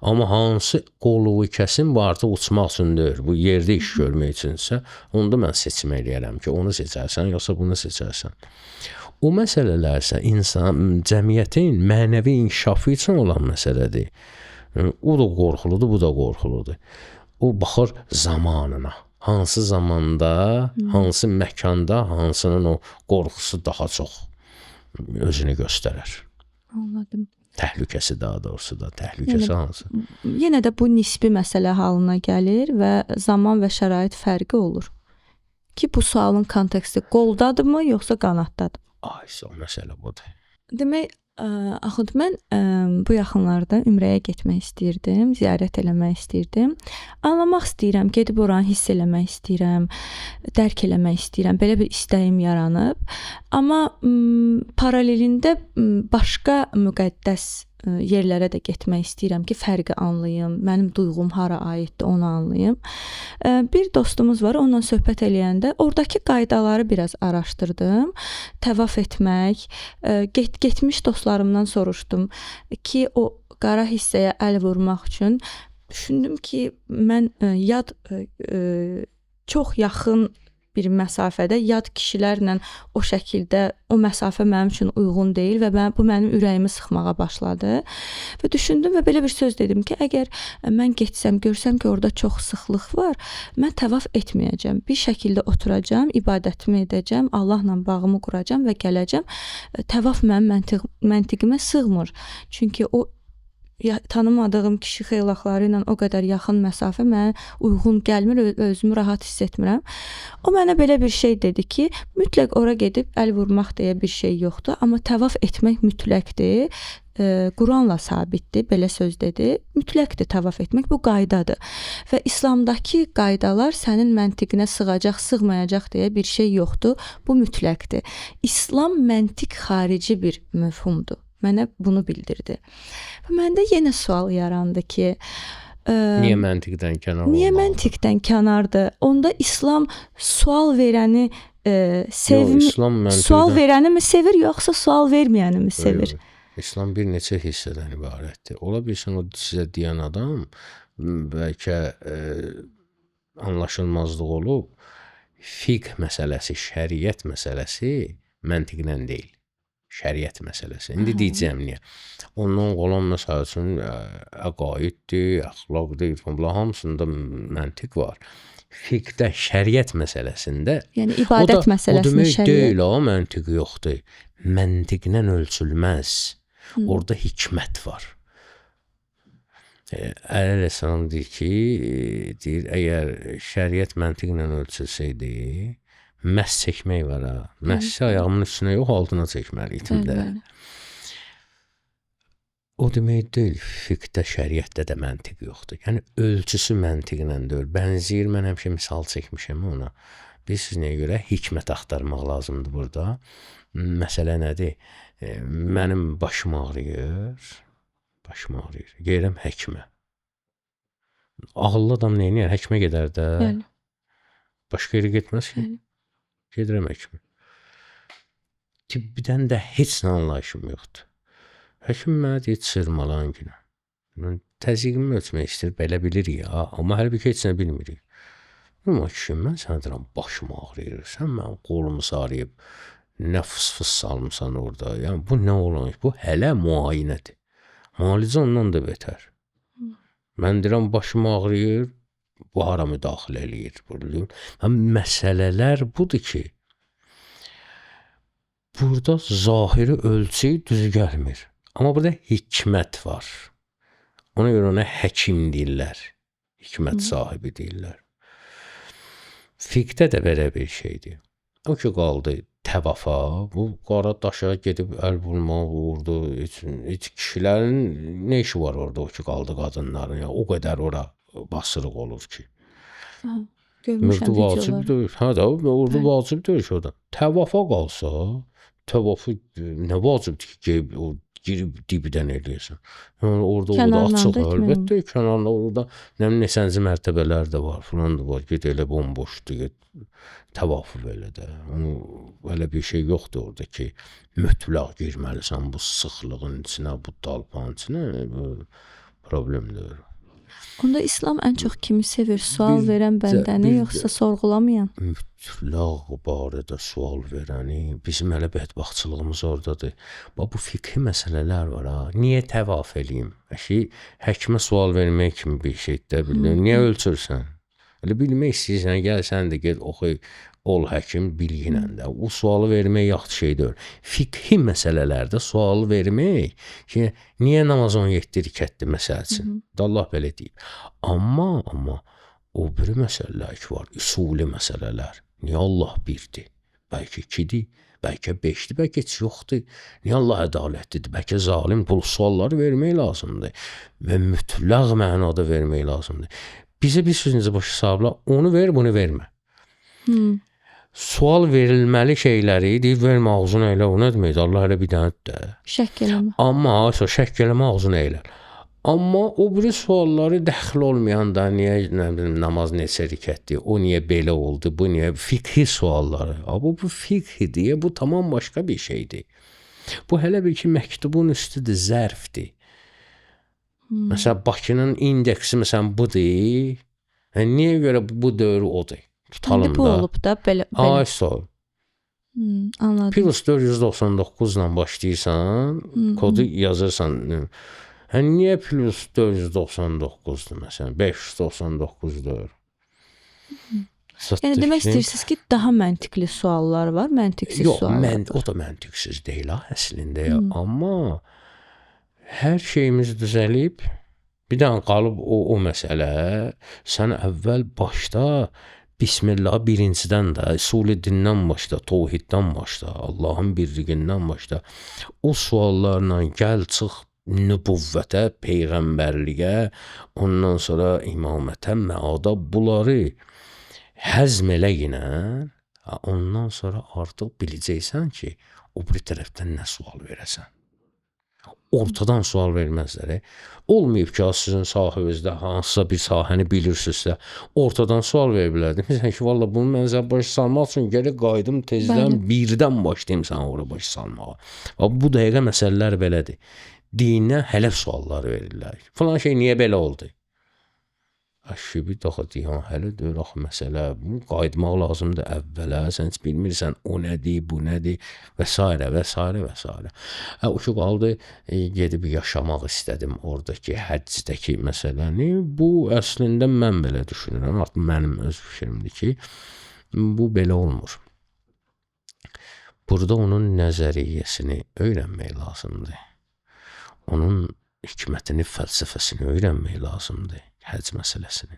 Amma hansı qoluğu kəsim bu artıq uçmaq üçün deyil. Bu yerdə iş görmək üçünsə, onda mən seçim eləyərəm ki, onu seçərsən, yoxsa bunu seçərsən. O məsələlərsə insan, cəmiyyətin mənəvi inkişafı üçün olan məsələdir. O da qorxuludur, bu da qorxuludur. O baxır zamanına. Hansı zamanda, hansı məkanda, hansının o qorxusu daha çox özünü göstərər. Anladım. Təhlükəsi daha doğrusu da, təhlükəsi hansı? Yenə də bu nisbi məsələ halına gəlir və zaman və şərait fərqi olur. Ki bu sualın konteksti qoldadırmı, yoxsa qanaddadır? O məsələ budur. Demək, Axund, mən bu yaxınlarda Ümrəyə getmək istəyirdim, ziyarət eləmək istəyirdim. Anlamaq istəyirəm, gedib oranı hiss eləmək istəyirəm, dərk eləmək istəyirəm. Belə bir istəyim yaranıb. Amma paralelində başqa müqəddəs yerlərə də getmək istəyirəm ki, fərqi anlayım, mənim duyğum hara aiddir, onu anlayım. Bir dostumuz var, onunla söhbət eləyəndə oradakı qaydaları biraz araşdırdım. Təvaf etmək, getmiş dostlarımdan soruşdum ki, o qara hissəyə əl vurmaq üçün düşündüm ki, mən yad çox yaxın bir məsafədə yad kişilərlə o şəkildə o məsafə mənim üçün uyğun deyil və bu mənim ürəyimi sıxmağa başladı. Və düşündüm və belə bir söz dedim ki, əgər mən getsəm, görsəm ki, orada çox sıxlıq var, mən təvaf etməyəcəm. Bir şəkildə oturacam, ibadətimi edəcəm, Allahla bağımı quracam və gələcəm. Təvaf mənim məntiqimə sığmır. Çünki o tanımadığım kişi xeylaqları ilə o qədər yaxın məsafə mənə uyğun gəlmir, özümü rahat hiss etmirəm. O mənə belə bir şey dedi ki, mütləq ora gedib əl vurmaq deyə bir şey yoxdur, amma təvaf etmək mütləqdir. Quranla sabitdir, belə söz dedi. Mütləqdir təvaf etmək, bu qaydadır. Və İslamdakı qaydalar sənin məntiqinə sığacaq, sığmayacaq deyə bir şey yoxdur. Bu mütləqdir. İslam məntiq xarici bir məfhumdur. Mənə bunu bildirdi. Və məndə yenə sual yarandı ki, niyə məntiqdən kənar olmalıdır? Niyə məntiqdən kənardır? Onda İslam sual verəni sual verəni mi sevir, yoxsa sual verməyəni mi sevir? İslam bir neçə hissədən ibarətdir. Ola bilsin o sizə deyən adam bəlkə anlaşılmazlıq olub, fiqh məsələsi, şəriət məsələsi məntiqlə deyil. Şəriət məsələsi. İndi deyəcəm niyə. Ondan qalan məsəl üçün əqaiddir, əxlaqdır, bunlar hamısında məntiq var. Fiqhdə, şəriət məsələsində, yəni ibadət məsələsində şəriət. O demək deyil, məntiq yoxdur. Məntiqlə ölçülməz. Orada hikmət var. Əleyhissalam deyir ki, əgər şəriət məntiqlə ölçülsəydi, məhz çəkmək var ha. Məhz ayağımın üstünə yox, altına çəkməliydim də. O demək deyil, fiqhdə, şəriətdə də məntiq yoxdur. Yəni, ölçüsü məntiqlə deyil. Bənziyir, mən həmişə misal çəkmişəm ona. Bilirsiniz nəyə görə? Hikmət axtarmaq lazımdır burada. Məsələ nədir? Mənim başım ağrıyır. Gedirəm həkimə. Ağıllı adam neyniyər? Həkimə gedər də. Başqa yeri getməz ki. Gedirəm həkimə. Tibbidən də heç nə anlayışım yoxdur. Həkim mənə deyir, çırmalan günə. Təzyiqimi ölçmək istəyir, belə bilirik ya. Amma həlbuki heç nə bilmirik. Amma kişi, mən sənə deyirəm, başım ağrıyır, sən mənim qolumu sarıyıb, nə fıs-fıs salmısan orada. Yəni, bu nə olan iş? Bu hələ müayinədir. Müalicə ondan da betər. Mən deyirəm, başım ağrıyır, bu hara müdaxilə eləyir. Məsələlər budur ki, burada zahiri ölçü düz gəlmir. Amma burada hikmət var. Ona görə ona həkim deyirlər. Hikmət sahibi deyirlər. Fiqdə də belə bir şeydir. O ki, qaldı təvafa, bu qara daşa gedib əl vurma, vurdu. Heç kişilərin nə işi var orada, o ki, qaldı qadınların. Yəni, o qədər ora basırıq olur ki. Görmüşəm videoları. Deyil. Hə də, orada vacib deyil ki, orada. Təvafa qalsa, təvafı nə vacibdir ki, girib dibdən eləyəsən. Yəni, orada açıq, əlbəttə, kənarında orada neçənci mərtəbələr də var, filan da var. Get elə bomboşdur, get təvafı belə də. Elə bir şey yoxdur orada ki, mütləq girməlisən bu sıxlığın içinə, bu talpanın içinə. Problem deyil. Onda İslam ən çox kimi sevir? Sual verən bəndəni, yoxsa sorğulamayan? Mütləq barədə sual verəni. Bizim hələ bədbaxtçılığımız oradadır. Bu fiqhi məsələlər var ha. Niyə təvaf eləyim? Həkimə sual vermək kimi bir şeydə bilir. Niyə ölçürsən? Elə bilmək istəyirsən, gəl sən də get oxu, ol həkim bilginlə də. O sualı vermək yaxşı şey deyil. Fiqhi məsələlərdə sualı vermək ki, niyə namaz 17 rükətdir məsəl üçün? Allah belə deyib. Amma o bir məsələlər ki var, üsuli məsələlər. Niyə Allah birdir? Bəlkə 2-dir, bəlkə 5-dir, bəlkə heç yoxdur. Niyə Allah ədalətlidir? Bəlkə zalim? Bu sualları vermək lazımdır və mütləq mənada vermək lazımdır. Bizə bir sözünüzü başa sahiblə, onu ver, bunu vermə. Sual verilməli şeyləri deyib, vermə ağzına elə, o nə deməkdir? Allah elə bir dənədir də. Şək eləmə. Amma şək eləmə ağzına elə. Amma o biri sualları dəxil olmayan da, niyə namaz neçə rükətdir, o niyə belə oldu, bu niyə fiqhi sualları. Bu fiqhidir, bu tamam başqa bir şeydir. Bu hələ bir ki, məktubun üstüdür, zərfdir. Məsələn, Bakının indeksi məsələn budur. Niyə görə bu dövr odur? Tutalım bu da. olub da belə. Ay sor. Anladım. Plus 499 ilə başlayırsan, kodu yazırsan. Niyə plus 499-dur məsələn? 599-dur. Yəni demək istəyirsiniz ki, daha məntiqli suallar var, məntiqsiz suallar var. Yox, o da məntiqsiz deyil əslində. Amma hər şeyimiz düzəlib, bir dənə qalıb o məsələ, sən əvvəl başda Bismillah birincidən də, usul-i dindən başda, tohiddən başda, Allahın birliyindən başda, o suallarla gəl, çıx nübüvvətə, peyğəmbərliyə, ondan sonra imamətə, məada bunları həzm elə yenə, ondan sonra artıq biləcəksən ki, o bir tərəfdən nə sual verəsən. Ortadan sual verməzlər. Olmayıb ki, sizin sahibinizdə hansısa bir sahəni bilirsinizsə, ortadan sual verə bilərdim. Məsələn ki, valla bunu mən sizə baş salmaq üçün gəlib qaydım tezdən birdən başlayayım sən ora baş salmağa. Bu dəqiqə məsələlər belədir. Dinə hələ suallar verirlər. Falan şey niyə belə oldu? Bir daha deyən hələ deyir, axı məsələ, bunu qayıtmaq lazımdır əvvələ, sən heç bilmirsən, o nədir, bu nədir və s. və s. və s. O ki, qaldı, gedib yaşamaq istədim oradakı həccdəki məsələni. Bu, əslində mən belə düşünürəm, artıq mənim öz fikrimdir ki, bu belə olmur. Burada onun nəzəriyyəsini öyrənmək lazımdır. Onun hikmətini, fəlsəfəsini öyrənmək lazımdır. Həcc məsələsini.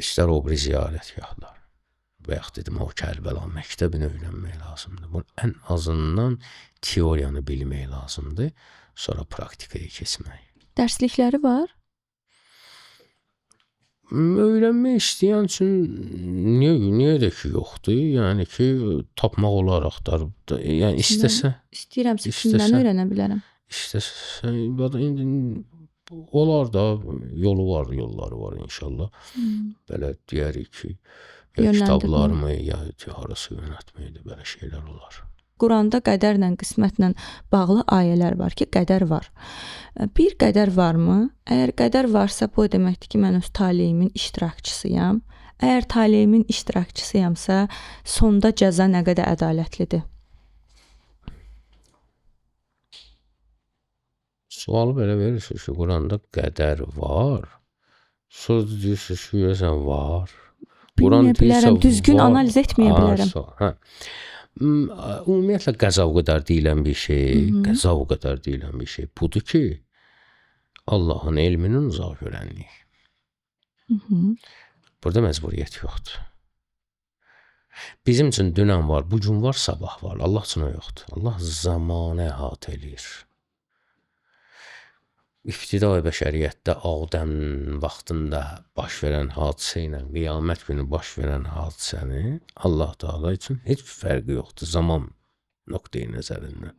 İstər o bir ziyarətgahlar və yaxud dedim, o Kərbəla məktəbini öyrənmək lazımdır. Bunu ən azından teoriyanı bilmək lazımdır, sonra praktikaya keçmək. Dərslikləri var? Öyrənmək istəyən üçün niyə də ki yoxdur? Yəni ki, tapmaq olar axtarıb. Yəni istəsə. İstəyirəmsə kimdən öyrənə bilərəm? İstəsə, indi olar da, yolları var inşallah. Belə deyərik ki, ya kitablarımı, ya harası yönətməkdir, belə şeylər olar. Quranda qədərlə, qismətlə bağlı ayələr var ki, qədər var. Bir qədər varmı? Əgər qədər varsa, bu o deməkdir ki, mən öz taleyimin iştirakçısıyam. Əgər taleyimin iştirakçısıyamsa, sonda cəza nə qədər ədalətlidir? Sualı belə verirsiniz ki, Quranda qədər var. Sonra deyirsiniz ki, görəsən var. Bilməyə bilərəm, düzgün analiz etməyə bilərəm. Hə. Ümumiyyətlə qəza o qədər deyilən bir şey, qəza o qədər deyilən bir şey budur ki, Allahın elminin uzaq görənliyi. Burada məcburiyyət yoxdur. Bizim üçün dünən var, bugün var, sabah var. Allah üçün o yoxdur. Allah zamanı əhatə eləyir. İbtidai bəşəriyyətdə Adəm vaxtında baş verən hadisə ilə qiyamət günü baş verən hadisəni Allah Teala üçün heç bir fərqi yoxdur zaman nöqteyi nəzərindən.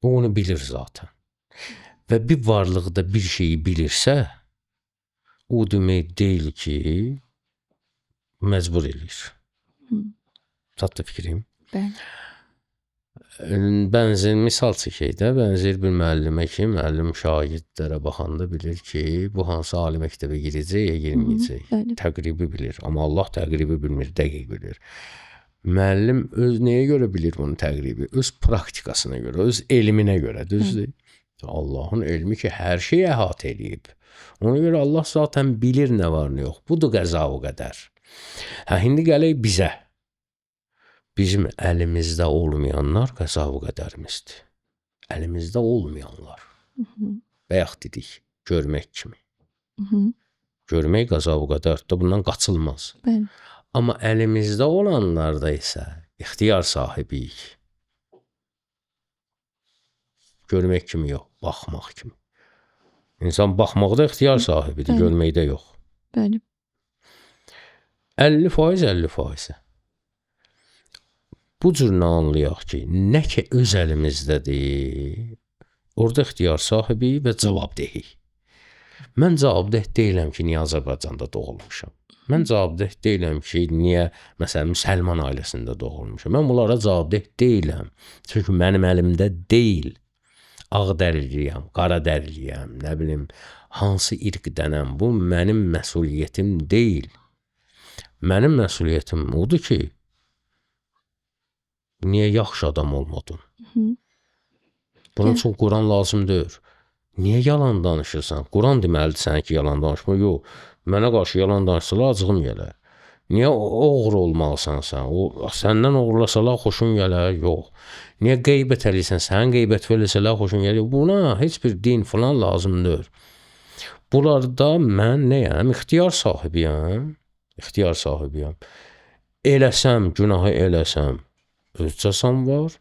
O onu bilir zaten. Və bir varlıqda bir şeyi bilirsə, o demək deyil ki, məcbur eləyir. Çatdı fikrim? Bəli. Bənzər misal çəkək də, bənzər bir müəllimə ki, müəllim şagirdlərə baxanda bilir ki, bu hansı ali məktəbə girəcək ya girməyəcək. Təqribi bilir, amma Allah təqribi bilmir, dəqiq bilir. Müəllim öz nəyə görə bilir bunu təqribi? Öz praktikasına görə, öz elminə görə, düzdür? Allahın elmi ki, hər şeyi əhatə eləyib. Ona görə Allah zaten bilir nə var, nə yox. Budur qəza o qədər. İndi gələk bizə. Bizim əlimizdə olmayanlar qəza o qədərimizdir. Əlimizdə olmayanlar. Bayaq dedik, görmək kimi. Görmək qəza o qədərdir, bundan qaçılmaz. Bəli. Amma əlimizdə olanlarda isə ixtiyar sahibiyik. Görmək kimi yox, baxmaq kimi. İnsan baxmaqda ixtiyar sahibidir, Bəli. görməkdə yox. Bəli. 50% 50%. Bu cür nə anlayaq ki, nə ki öz əlimizdədir, orada ixtiyar sahibi və cavabdehik. Mən cavabdeh deyiləm ki, niyə Azərbaycanda doğulmuşam. Mən cavabdeh deyiləm ki, niyə məsələn müsəlman ailəsində doğulmuşam. Mən bunlara cavabdeh deyiləm. Çünki mənim əlimdə deyil. Ağ dəriliyəm, qara dəriliyəm, nə bilim, hansı irqdənəm, bu mənim məsuliyyətim deyil. Mənim məsuliyyətim odur ki, niyə yaxşı adam olmadın? Bunun üçün Quran lazım deyil. Niyə yalan danışırsan? Quran deməlidir sənə ki, yalan danışma. Yox, mənə qarşı yalan danışsalar acığım gələr. Niyə oğru olmalısan sən? Səndən oğurlasalar xoşun gələr? Yox. Niyə qeybət eləyirsən? Sən qeybət eləsələr xoşun gələr? Buna heç bir din falan lazım deyil. Bunlarda mən nəyəm? İxtiyar sahibiyəm. İxtiyar sahibiyəm. Eləsəm, günahı eləsəm, öz cəzam var.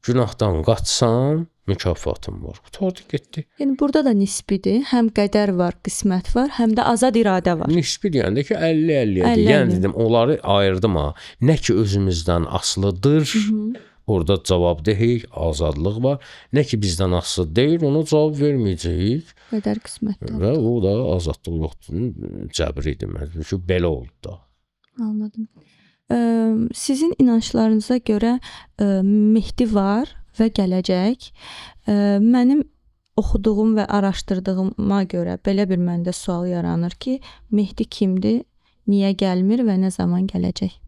Günahdan qaçsam, mükafatım var. Qutardı, getdi. Yəni burada da nisbidir. Həm qədər var, qismət var, həm də azad iradə var. Nisbi deyəndə ki 50-50-dir. Yəni dedim, onları ayırdım ha. Nə ki özümüzdən asılıdır. Orada cavabdehik, azadlıq var. Nə ki bizdən asılı deyil, ona cavab verməyəcəyik. Qədər qismətdir. Və o da azadlıq yoxdur. Cəbridir. Çünki belə oldu da. Anladım. Sizin inanclarınıza görə Mehdi var və gələcək. Mənim oxuduğum və araşdırdığıma görə belə bir məndə sual yaranır ki, Mehdi kimdir, niyə gəlmir və nə zaman gələcək?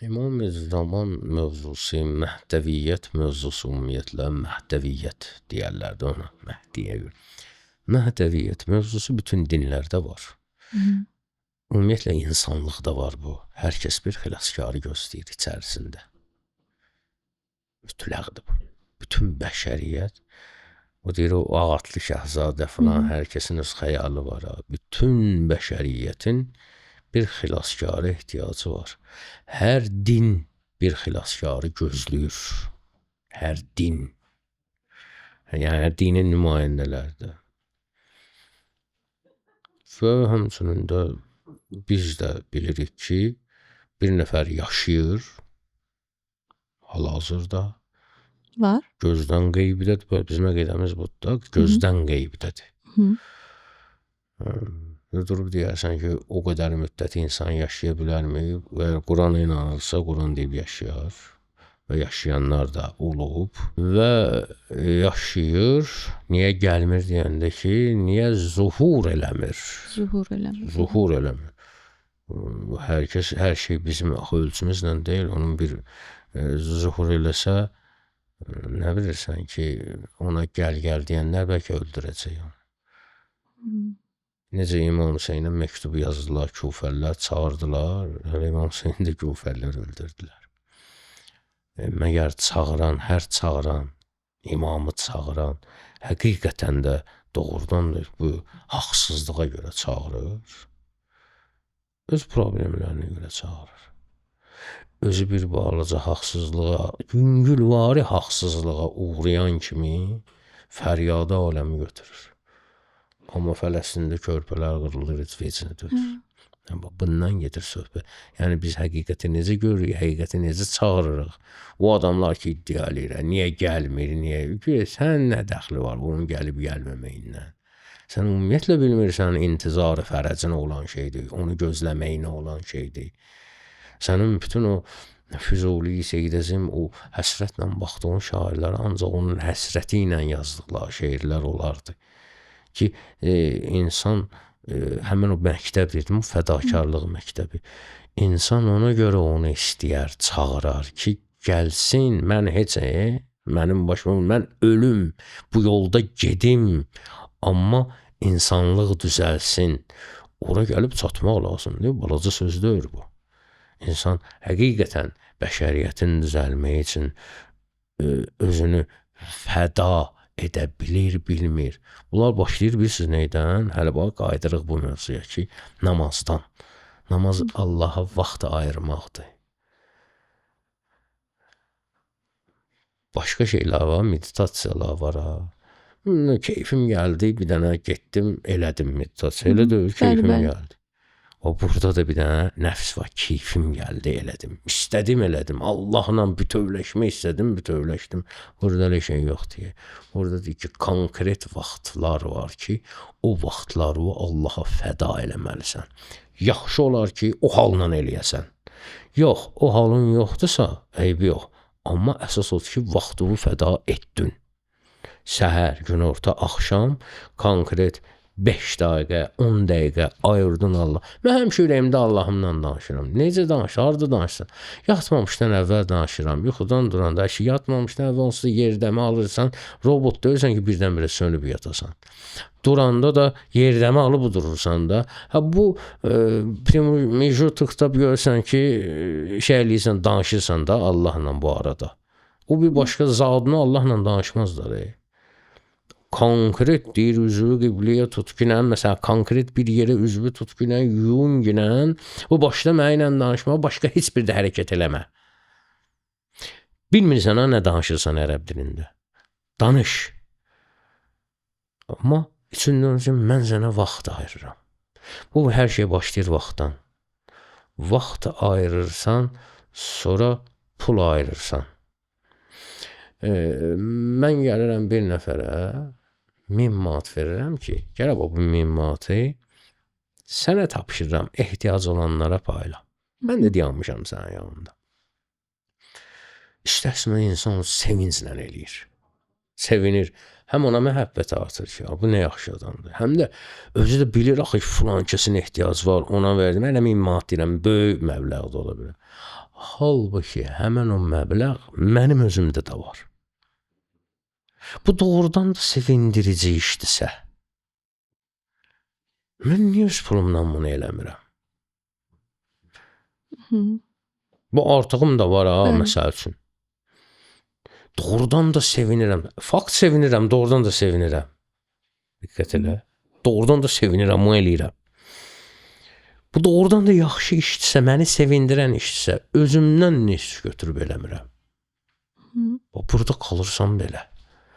İmam zaman mövzusu, məhdəviyyət mövzusu ümumiyyətlə məhdəviyyət deyərlər də ona, Məhdiyə görə. Məhdəviyyət mövzusu bütün dinlərdə var. Ümumiyyətlə insanlıqda var bu. Hər kəs bir xilaskarı gözləyir içərisində. Mütləqdir bu. Bütün bəşəriyyət, o deyir o ağatlı şəhzadə falan, hər kəsin öz xəyalı var. Bütün bəşəriyyətin bir xilaskarı ehtiyacı var. Hər din bir xilaskarı gözləyir. Hər din. Yəni dinin nümayəndələrdə. Və həmçinin də biz də bilirik ki, bir nəfər yaşayır hal-hazırda. Var. Gözdən qeybdədir. Bizim əqidəmiz budur da, gözdən qeybdədir. Durub deyərsən ki, o qədər müddət insan yaşaya bilərmi? Və Qurana inanırsa, Quran deyib yaşayar. Və yaşayanlar da olub və yaşayır. Niyə gəlmir deyəndə ki, niyə zuhur eləmir? Zuhur eləmir. Hər kəs, hər şey bizim ölçümüzlə deyil. Onun bir zuhur eləsə, nə bilirsən ki, ona gəl deyənlər bəlkə öldürəcək onu. Necə İmam Hüseynə məktubu yazdılar, Kufəlilər çağırdılar, İmam Hüseyni də Kufəlilər öldürdülər. Məgər çağıran, hər çağıran, imamı çağıran həqiqətən də doğrudan bu haqsızlığa görə çağırır. Öz problemlərinə görə çağırır. Özü bir balaca haqsızlığa, yüngülvari haqsızlığa uğrayan kimi fəryada aləmi götürür. Amma Fələstində körpələr qırılır, heç vecinə döyür. Bundan gedir söhbət. Yəni biz həqiqəti necə görürük, həqiqəti necə çağırırıq? O adamlar ki, iddia eləyir, niyə gəlmir, niyə? Sən nə dəxli var bunun gəlib gəlməməyindən? Sən ümumiyyətlə bilmirsən intizar fərəcin olan şeydir, onu gözləməyinə olan şeydir. Sənin bütün o Füzuli, Seyid Əzim, o həsrətlə baxdığın şairlər ancaq onun həsrəti ilə yazdıqları şeirlər olardı. Ki, insan həmin o məktəb dedim, o fədakarlıq məktəbi. İnsan ona görə onu istəyər, çağırar ki, gəlsin, mən heç, mənim başıma, mən ölüm, bu yolda gedim, amma insanlıq düzəlsin. Ora gəlib çatmaq lazımdır, balaca söz deyil bu. İnsan həqiqətən bəşəriyyətin düzəlməyi üçün özünü fəda edə bilir, bilmir. Bunlar başlayır bilirsiniz neydən? Hələ bax qayıdırıq bu mövzuya ki, namazdan. Namaz Allaha vaxt ayırmaqdır. Başqa şeylər var, meditasiyalar var. Keyfim gəldi, bir dənə getdim, elədim meditasiya. Elə deyil, keyfim gəldi. O burada da bir dənə nəfs var, keyfim gəldi, elədim. İstədim, elədim. Allahla bütövləşmək istədim, bütövləşdim. Burada elə şey yoxdur. Burada deyir ki, konkret vaxtlar var ki, o vaxtları Allaha fəda eləməlisən. Yaxşı olar ki, o halla eləyəsən. Yox, o halın yoxdursa, eybi yox. Amma əsas odur ki, vaxtını fəda etdin. Səhər, günorta, axşam konkret 5 dəqiqə, 10 dəqiqə ayırdın Allah. Mən həmişə ürəyimdə Allahımla danışıram. Necə danışır? Harada danışsın? Yatmamışdan əvvəl danışıram. Yuxudan duranda, yatmamışdan əvvəl onsuz da yerdəmə alırsan, robot deyirsən ki, birdən-birə sönüb yatasan. Duranda da yerdəmə alıb durursan da. Bu mecrutukda görürsən ki, şey eləyirsən, danışırsan da Allahla bu arada. O bir başqa zadını Allahla danışmazlar. Konkret deyir, üzvü qibləyə tutqunən, məsələn, konkret bir yerə üzvü tutqunən, yunqunən, o başda mənlə danışma, başqa heç bir də hərəkət eləmə. Bilmirsən ha, nə danışırsan ərəb dilində. Danış. Amma içindən mən sənə vaxt ayırıram. Bu hər şey başlayır vaxtdan. Vaxt ayırırsan, sonra pul ayırırsan. Mən gəlirəm bir nəfərə, 1000 manat verirəm ki, gələ bu 1000 manatı sənə tapşırıram, ehtiyac olanlara payla. Mən də dayanmışam sənin yanında. İstəsmə insan sevinclə eləyir. Sevinir. Həm ona məhəbbət artır ki, bu nə yaxşı adamdır. Həm də özü də bilir, axı filan kəsin ehtiyacı var, ona verdim. Mən 1000 manat deyirəm, böyük məbləğ də ola bilər. Halbuki həmən o məbləğ mənim özümdə də var. Bu doğrudan da sevindirici işdirsə, mən niyə öz pulumdan bunu eləmirəm? Bu artığım da var ha, məsəl üçün. Doğrudan da sevinirəm. Fakt sevinirəm, doğrudan da sevinirəm. Diqqət elə. Doğrudan da sevinirəm, bunu eləyirəm. Bu doğrudan da yaxşı işdirsə, məni sevindirən işdirsə, özümdən nə iş götürüb eləmirəm. Burada qalırsan belə.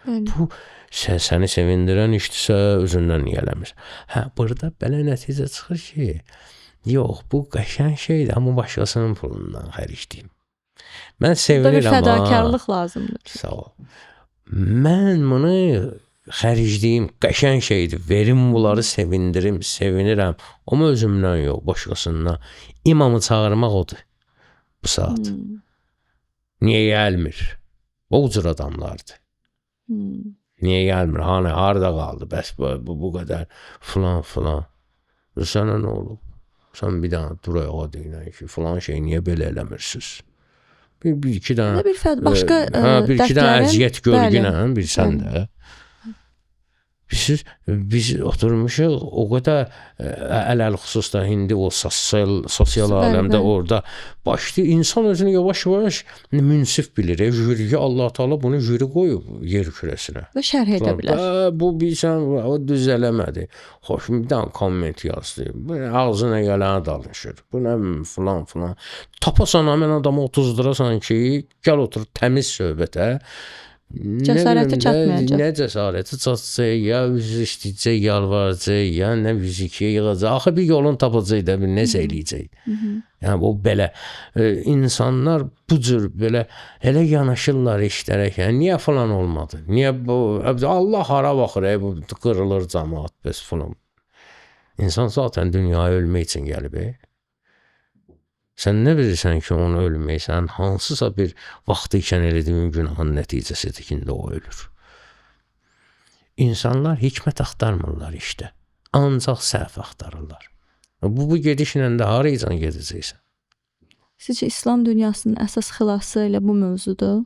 Bu səni sevindirən işdirsə, özündən niyə eləmirsən? Burada belə nəticə çıxır ki, yox, bu qəşəng şeydir, amma başqasının pulundan xərcləyim. Mən sevinirəm. Burada bir fədakarlıq lazımdır. Sağ ol. Mən bunu xərcliyim qəşəng şeydir. Verim bunları sevindirim, sevinirəm. Amma özümdən yox, başqasından. İmamı çağırmaq odur bu saat. Niyə gəlmir? O cür adamlardır. Niyə gəlmir? Hani harda qaldı? Bəs bu qədər filan. Sənə nə olub? Sən bir dənə dur ayağa deyinən ki, filan şey niyə belə eləmirsiniz? Bir iki dənə başqa bir iki dənə əziyyət görgünən bir sən də. Biz oturmuşuq o qədər ələl xüsusda indi o sosial aləmdə orada başlayır insan özünü yavaş-yavaş münsif bilir. Jüriyə Allah Taala bunu jüri qoyub yer kürəsinə. Və şərh edə bilər. Bu bilsən o düz eləmədi. Xoş bir dənə komment yazdı. Bu ağzına gələni danışır. Bu nə filan. Tapasan həmin adamı 30 lirasan ki, gəl otur təmiz söhbətə. Cəsarəti çatmayacaq. Nə cəsarəti çatacaq, ya üzü istəyəcək, yalvaracaq, ya nə fiziki yığacaq. Axı bir yolun tapacaq da, bir necə eləyəcək. Yəni o belə insanlar bu cür belə elə yanaşırlar işlərə ki, niyə falan olmadı? Niyə bu Allah hara baxır, bu qırılır cəmaət bəs falan. İnsan zaten dünyaya ölmək üçün gəlib. Sən nə bilirsən ki, onu ölməysən, hansısa bir vaxtı ikən elədiyin günahın nəticəsidir ki, indi o ölür. İnsanlar hikmət axtarmırlar işdə. Ancaq səhv axtarırlar. Bu gedişlə də haracan gedəcəksən? Sizcə İslam dünyasının əsas xilası elə bu mövzudur?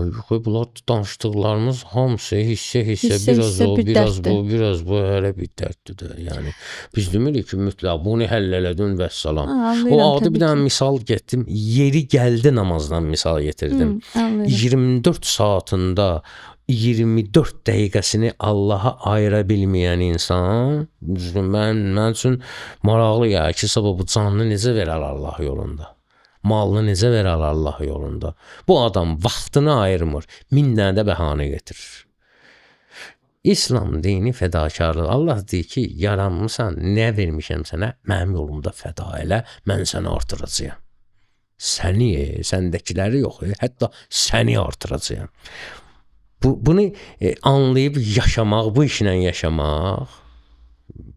Bunlar danışdıqlarımız hamısı hissə, biraz bu hələ bir dərddir. Yəni biz demirik ki, mütləq bunu həll elədin və səlam. O adı bir dənə misal getdim, yeri gəldi namazdan misal getirdim. 24 saatında 24 dəqiqəsini Allaha ayıra bilməyən insan, mən üçün maraqlı ya ki, bu canını necə verər Allah yolunda? Malını necə verər Allah yolunda? Bu adam vaxtını ayırmır, 1000 dənə də bəhanə getirir. İslam dini fədakarlıq. Allah deyir ki, yaranmısan, nə vermişəm sənə? Mənim yolumda fəda elə, mən səni artıracağam. Səni, səndəkiləri yox, hətta səni artıracağam. Bunu anlayıb yaşamaq, bu işlə yaşamaq,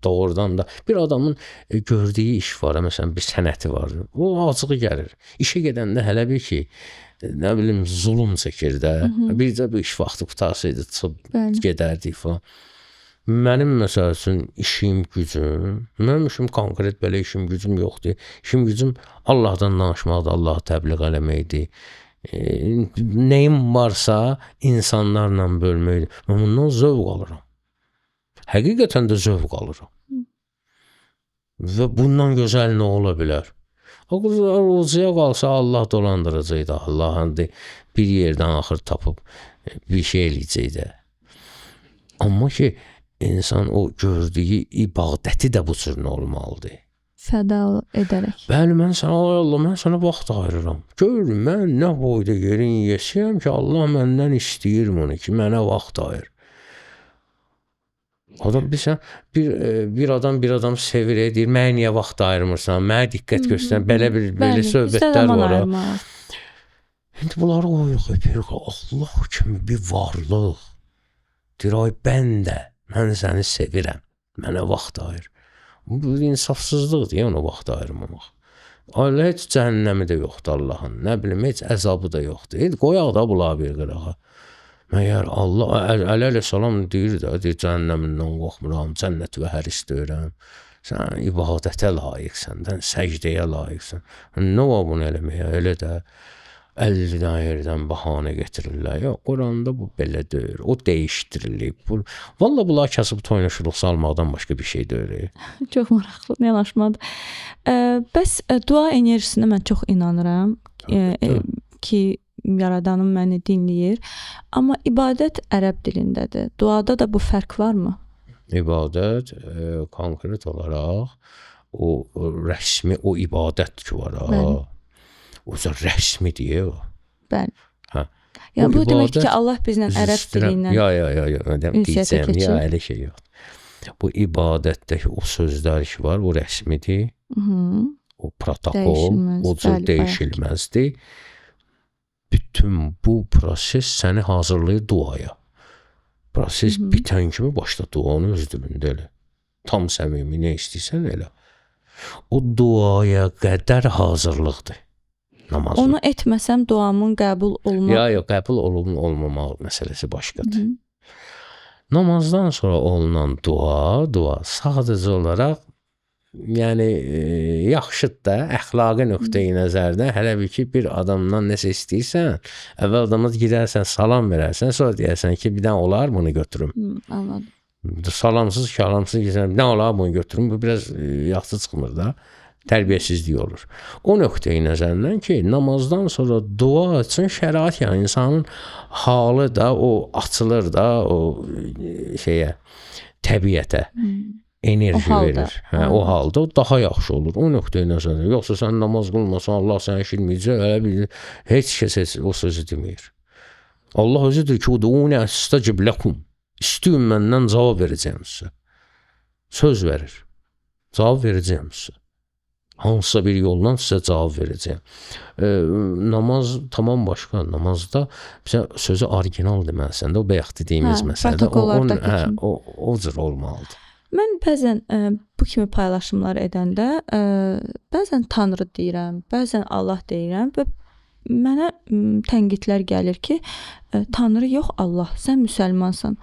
doğrudan da bir adamın gördüyü iş var, məsələn bir sənəti var. O acığı gəlir. İşə gedəndə hələ bir ki, nə bilim zulm çəkir də. Bircə bu iş vaxtı qutarsaydı gedərdik falan. Mənim məsəl üçün işim, gücüm, mənim işim konkret belə işim, gücüm yoxdur. İşim, gücüm Allahdan danışmaqdır, Allahı təbliğ eləməkdir. Nəyim varsa insanlarla bölməkdir. Mən bundan zövq alıram. Həqiqətən də zövq alıram. Və bundan gözəl nə ola bilər? Ucuya qalsa Allah dolandıracaq da. Allah bir yerdən axır tapıb bir şey eləyəcək də. Amma ki, insan o gördüyü ibadəti də bu cür olmalıdır. Fəda edərək. Bəli, mən sənə vaxt ayırıram. Gör, mən nə boyda yerin yesiyəm ki, Allah məndən istəyir bunu ki, mənə vaxt ayır. Adam bilsən, bir adam sevir, deyir, mənə niyə vaxt ayırmırsan, mənə diqqət göstərən, belə söhbətlər var. İndi bunları qoyuq, Allah kimi bir varlıq. Deyir, ay mən səni sevirəm, mənə vaxt ayır. Bu insafsızlıqdır, ona vaxt ayırmamaq. Ailə heç cəhənnəmi də yoxdur Allahın, nə bilim, heç əzabı da yoxdur. Qoyaq da bunlar bir qırağa. Məyər Allah, əleyhissalam deyir də, deyir, cəhənnəmindən qorxmuram, cənnət və hər istəyirəm. Sən ibadətə layiqsən, səcdəyə layiqsən. Nə var bunu eləməyə, elə də 50 dənə yerdən bəhanə getirirlər. Yox, Quranda bu belə deyir, o dəyişdirilib. Valla bunlar kasıb toynaşırıq salmaqdan başqa bir şey deyir. Çox maraqlı, yanaşmadır. Bəs dua enerjisinə mən çox inanıram ki, Yaradanım məni dinləyir. Amma ibadət ərəb dilindədir. Duada da bu fərq varmı? İbadət konkret olaraq o rəsmi, o ibadət ki var. O rəsmi deyə o. Bəli. Yəni bu demək ki, Allah bizlə ərəb dilindən ünsiyyətə keçir. Elə şey yox. Bu ibadətdəki o sözlər ki var, o rəsmidir. O protokol, o cür dəyişilməzdir. Bütün bu proses səni hazırlayır duaya. Proses bitən kimi başla duanı öz dilində elə. Tam səmimi nə istəyirsən elə. O duaya qədər hazırlıqdır namazın. Onu etməsəm duamın qəbul olmaz. Yox, qəbul olmamaq məsələsi başqadır. Namazdan sonra olunan dua sadəcə olaraq yəni yaxşıdır da, əxlaqi nöqteyi nəzərdən hələ bir adamdan nəsə istəyirsən, əvvəl adama girərsən, salam verərsən, sonra deyərsən ki, bir dənə olar bunu götürüm. Anladım. Salamsız, kəlamsız girsən, bir dənə olar bunu götürüm. Bu biraz yaxşı çıxmır da. Tərbiyəsizlik olur. O nöqteyi nəzərdən ki, namazdan sonra dua üçün şərait, yəni insanın halı da o açılır da o şeyə, təbiətə. Enerji verir. O halda o daha yaxşı olur. O nöqteyi nəzərdən. Yoxsa sən namaz qılmasan, Allah səni eşitməyəcək, elə bir heç kəs o sözü demir. Allah özüdür ki, ud'uni əstajib lakum. İstəyin məndən cavab verəcəyəm sizə. Söz verir. Cavab verəcəyəm sizə. Hansısa bir yolla sizə cavab verəcəyəm. Namaz tamam başqa. Namazda sözü orijinal deməlisən də, o bayaq dediyimiz məsələdə. O cür olmalıdır. Mən bəzən bu kimi paylaşımlar edəndə bəzən Tanrı deyirəm, bəzən Allah deyirəm və mənə tənqidlər gəlir ki, Tanrı yox, Allah, sən müsəlmansan.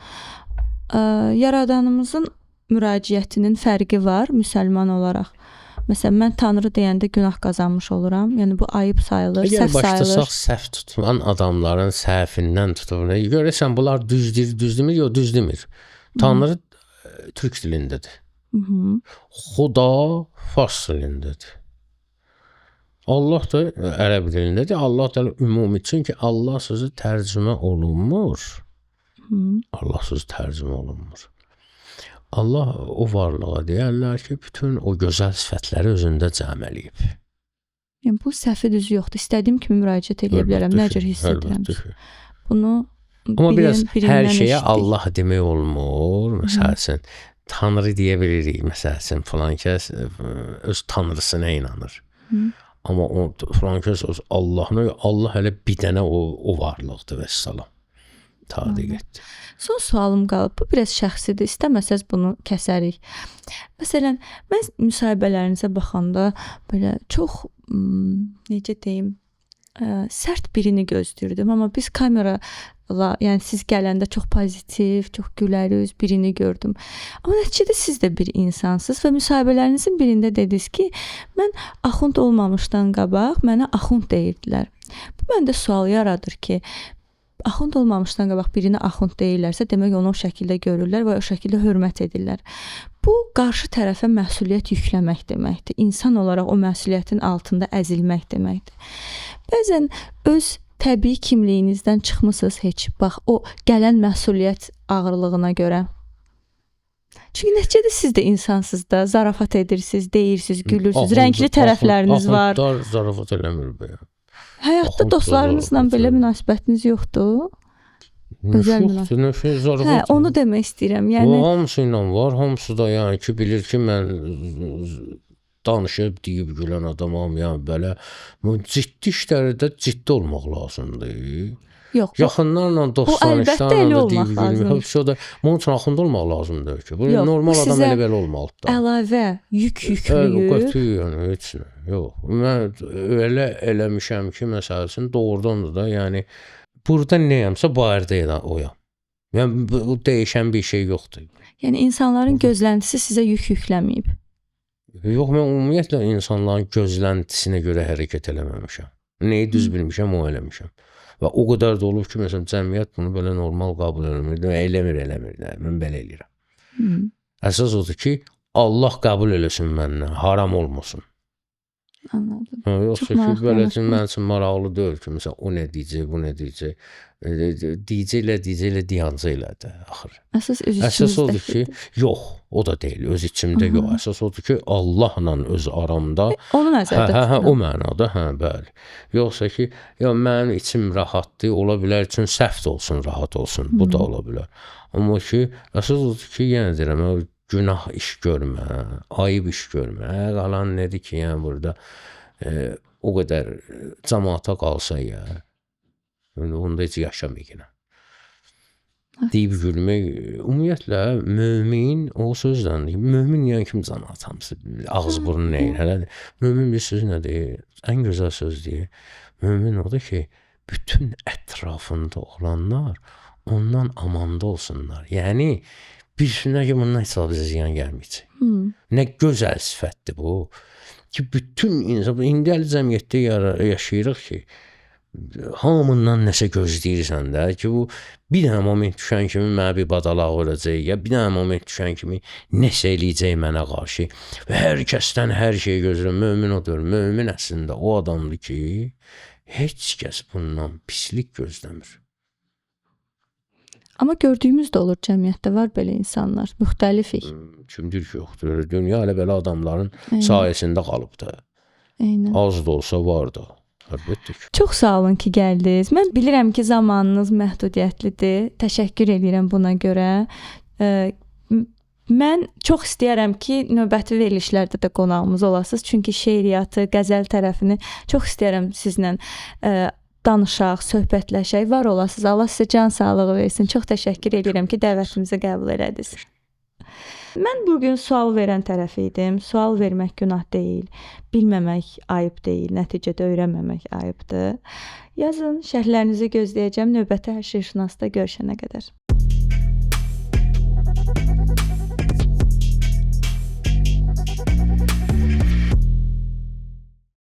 Yaradanımızın müraciətinin fərqi var müsəlman olaraq. Məsələn, mən Tanrı deyəndə günah qazanmış oluram. Yəni bu ayıb sayılır, səhv sayılır. Əgər başlasaq səhv tutulan adamların səhvindən tutulur. Görəsən bunlar düzdürmür, yox düz demir. Tanrı Türk dilindədir. Xuda fars dilindədir. Allah da ərəb dilindədir. Allah da ümumi, çünki Allah sözü tərcümə olunmur. Allah sözü tərcümə olunmur. Allah o varlığa deyərlər ki, bütün o gözəl sifətləri özündə cəm eləyib. Yəni bu səhvi düzü yoxdur. İstədiyim kimi müraciət edə bilərəm. Nə cür hiss edirəm. Bunu amma biraz hər şeyə Allah demək olmur. Məsələn, Tanrı deyə bilirik. Məsələn, filan kəs öz tanrısına inanır. Amma o filan kəs öz Allahına, Allah hələ bir dənə o varlıqdır və salam. Tadiq etdi. Son sualım qalıb. Bu biraz şəxsidir. İstəməsəz bunu kəsərik. Məsələn, mən müsahibələrinizə baxanda belə çox necə deyim, sərt birini gözləyirdim, amma biz kamerala, yəni siz gələndə çox pozitiv, çox gülərüz birini gördüm. Amma nəticədə siz də bir insansınız və müsahibələrinizin birində dediniz ki, mən axund olmamışdan qabaq mənə axund deyirdilər. Bu məndə sual yaradır ki, axund olmamışdan qabaq birini axund deyirlərsə, demək onu o şəkildə görürlər və o şəkildə hörmət edirlər. Bu qarşı tərəfə məsuliyyət yükləmək deməkdir. İnsan olaraq o məsuliyyətin altında əzilmək deməkdir. Bəzən öz təbii kimliyinizdən çıxmısınız heç. Bax, o gələn məsuliyyət ağırlığına görə. Çünki nəticədə siz də insansınız da, zarafat edirsiniz, deyirsiniz, gülürsünüz, rəngli tərəfləriniz var. Axundlar zarafat eləmir belə. Həyatda dostlarınızla belə münasibətiniz yoxdur? Özəl münasibət. Hə, onu demək istəyirəm. Yəni o hamısı ilə var, hamısı da yəni ki, bilir ki, mən danışıb deyib gülən adamam, yəni belə ciddi işlərdə ciddi olmaq lazımdır. Yox. Yaxınlarla dostlarla deyib gülmək. Hepsi o da bunun üçün axund olmaq lazımdır ki. Bu normal adam elə belə olmalıdır. Əlavə yük yüklüyür. Qətiyyən heç nə. Yox. Mən elə eləmişəm ki, məsələn, doğrudan da yəni burada nəyəmsə barədə oyam. Yəni bu dəyişən bir şey yoxdur. Yəni insanların gözləntisi sizə yük yükləməyib. Yox, mən ümumiyyətlə insanların gözləntisinə görə hərəkət eləməmişəm. Nəyi düz bilmişəm, o eləmişəm. Və o qədər də olub ki, məsələn, cəmiyyət bunu belə normal qəbul eləmir. Mən belə eləyirəm. Əsas odur ki, Allah qəbul eləsin məndən, haram olmasın. Anladım. Yoxsa ki, belə mən üçün maraqlı deyil ki, məsələn, o nə deyəcək, bu nə deyəcək. Deyəcəklə diyancı elədir, axır. Əsas odur ki, yox, o da deyil, öz içimdə yox. Əsas odur ki, Allahla öz aramda. Onu nəzərdə tuturam. O mənada, bəli. Yoxsa ki, mənim içim rahatdır, ola bilər üçün səhv olsun, rahat olsun, bu da ola bilər. Amma ki, əsas odur ki, yenə deyirəm, günah iş görmə, ayıb iş görmə. Qalan nədir ki, yəni burada o qədər cəmaata qalsa ya, onda heç yaşamayıq. deyib gülmək ümumiyyətlə mömin o sözdən mömin yəni kim can atamsı ağız burun nəyir hələdir. Mömin bir söz nədir? Ən gözəl söz deyir. Mömin odur ki, bütün ətrafında olanlar ondan amanda olsunlar. Yəni bilsinlər ki, bundan heç vaxt bizə ziyan gəlməyəcək. Nə gözəl sifətdir bu. Ki bütün insan indi əli cəmiyyətdə yaşayırıq ki, hamından nəsə gözləyirsən də ki, bu bir dənə moment düşən kimi mənə bir badalaq olacaq, ya bir dənə moment düşən kimi nəsə eləyəcək mənə qarşı və hər kəsdən hər şey gözləyir. Mömin odur. Mömin əslində o adamdır ki, heç kəs bundan pislik gözləmir. Amma gördüyümüz də olur cəmiyyətdə var belə insanlar, müxtəlifik. Kimdir ki, yoxdur. Dünya elə belə adamların sayəsində qalıb da. Eynən. Az da olsa var da. Əlbəttə ki. Çox sağ olun ki, gəldiniz. Mən bilirəm ki, zamanınız məhdudiyyətlidir. Təşəkkür edirəm buna görə. Mən çox istəyərəm ki, növbəti verilişlərdə də qonağımız olasınız. Çünki şeiriyyatı, qəzəl tərəfini çox istəyərəm sizlə danışaq, söhbətləşək. Var olasınız. Allah sizə can sağlığı versin. Çox təşəkkür edirəm ki, dəvətimizi qəbul elədiniz. Mən bugün sual verən tərəf idim. Sual vermək günah deyil. Bilməmək ayıb deyil. Nəticədə öyrənməmək ayıbdır. Yazın, şərhlərinizi gözləyəcəm. Növbəti Hər Şey Şünasda görüşənə qədər.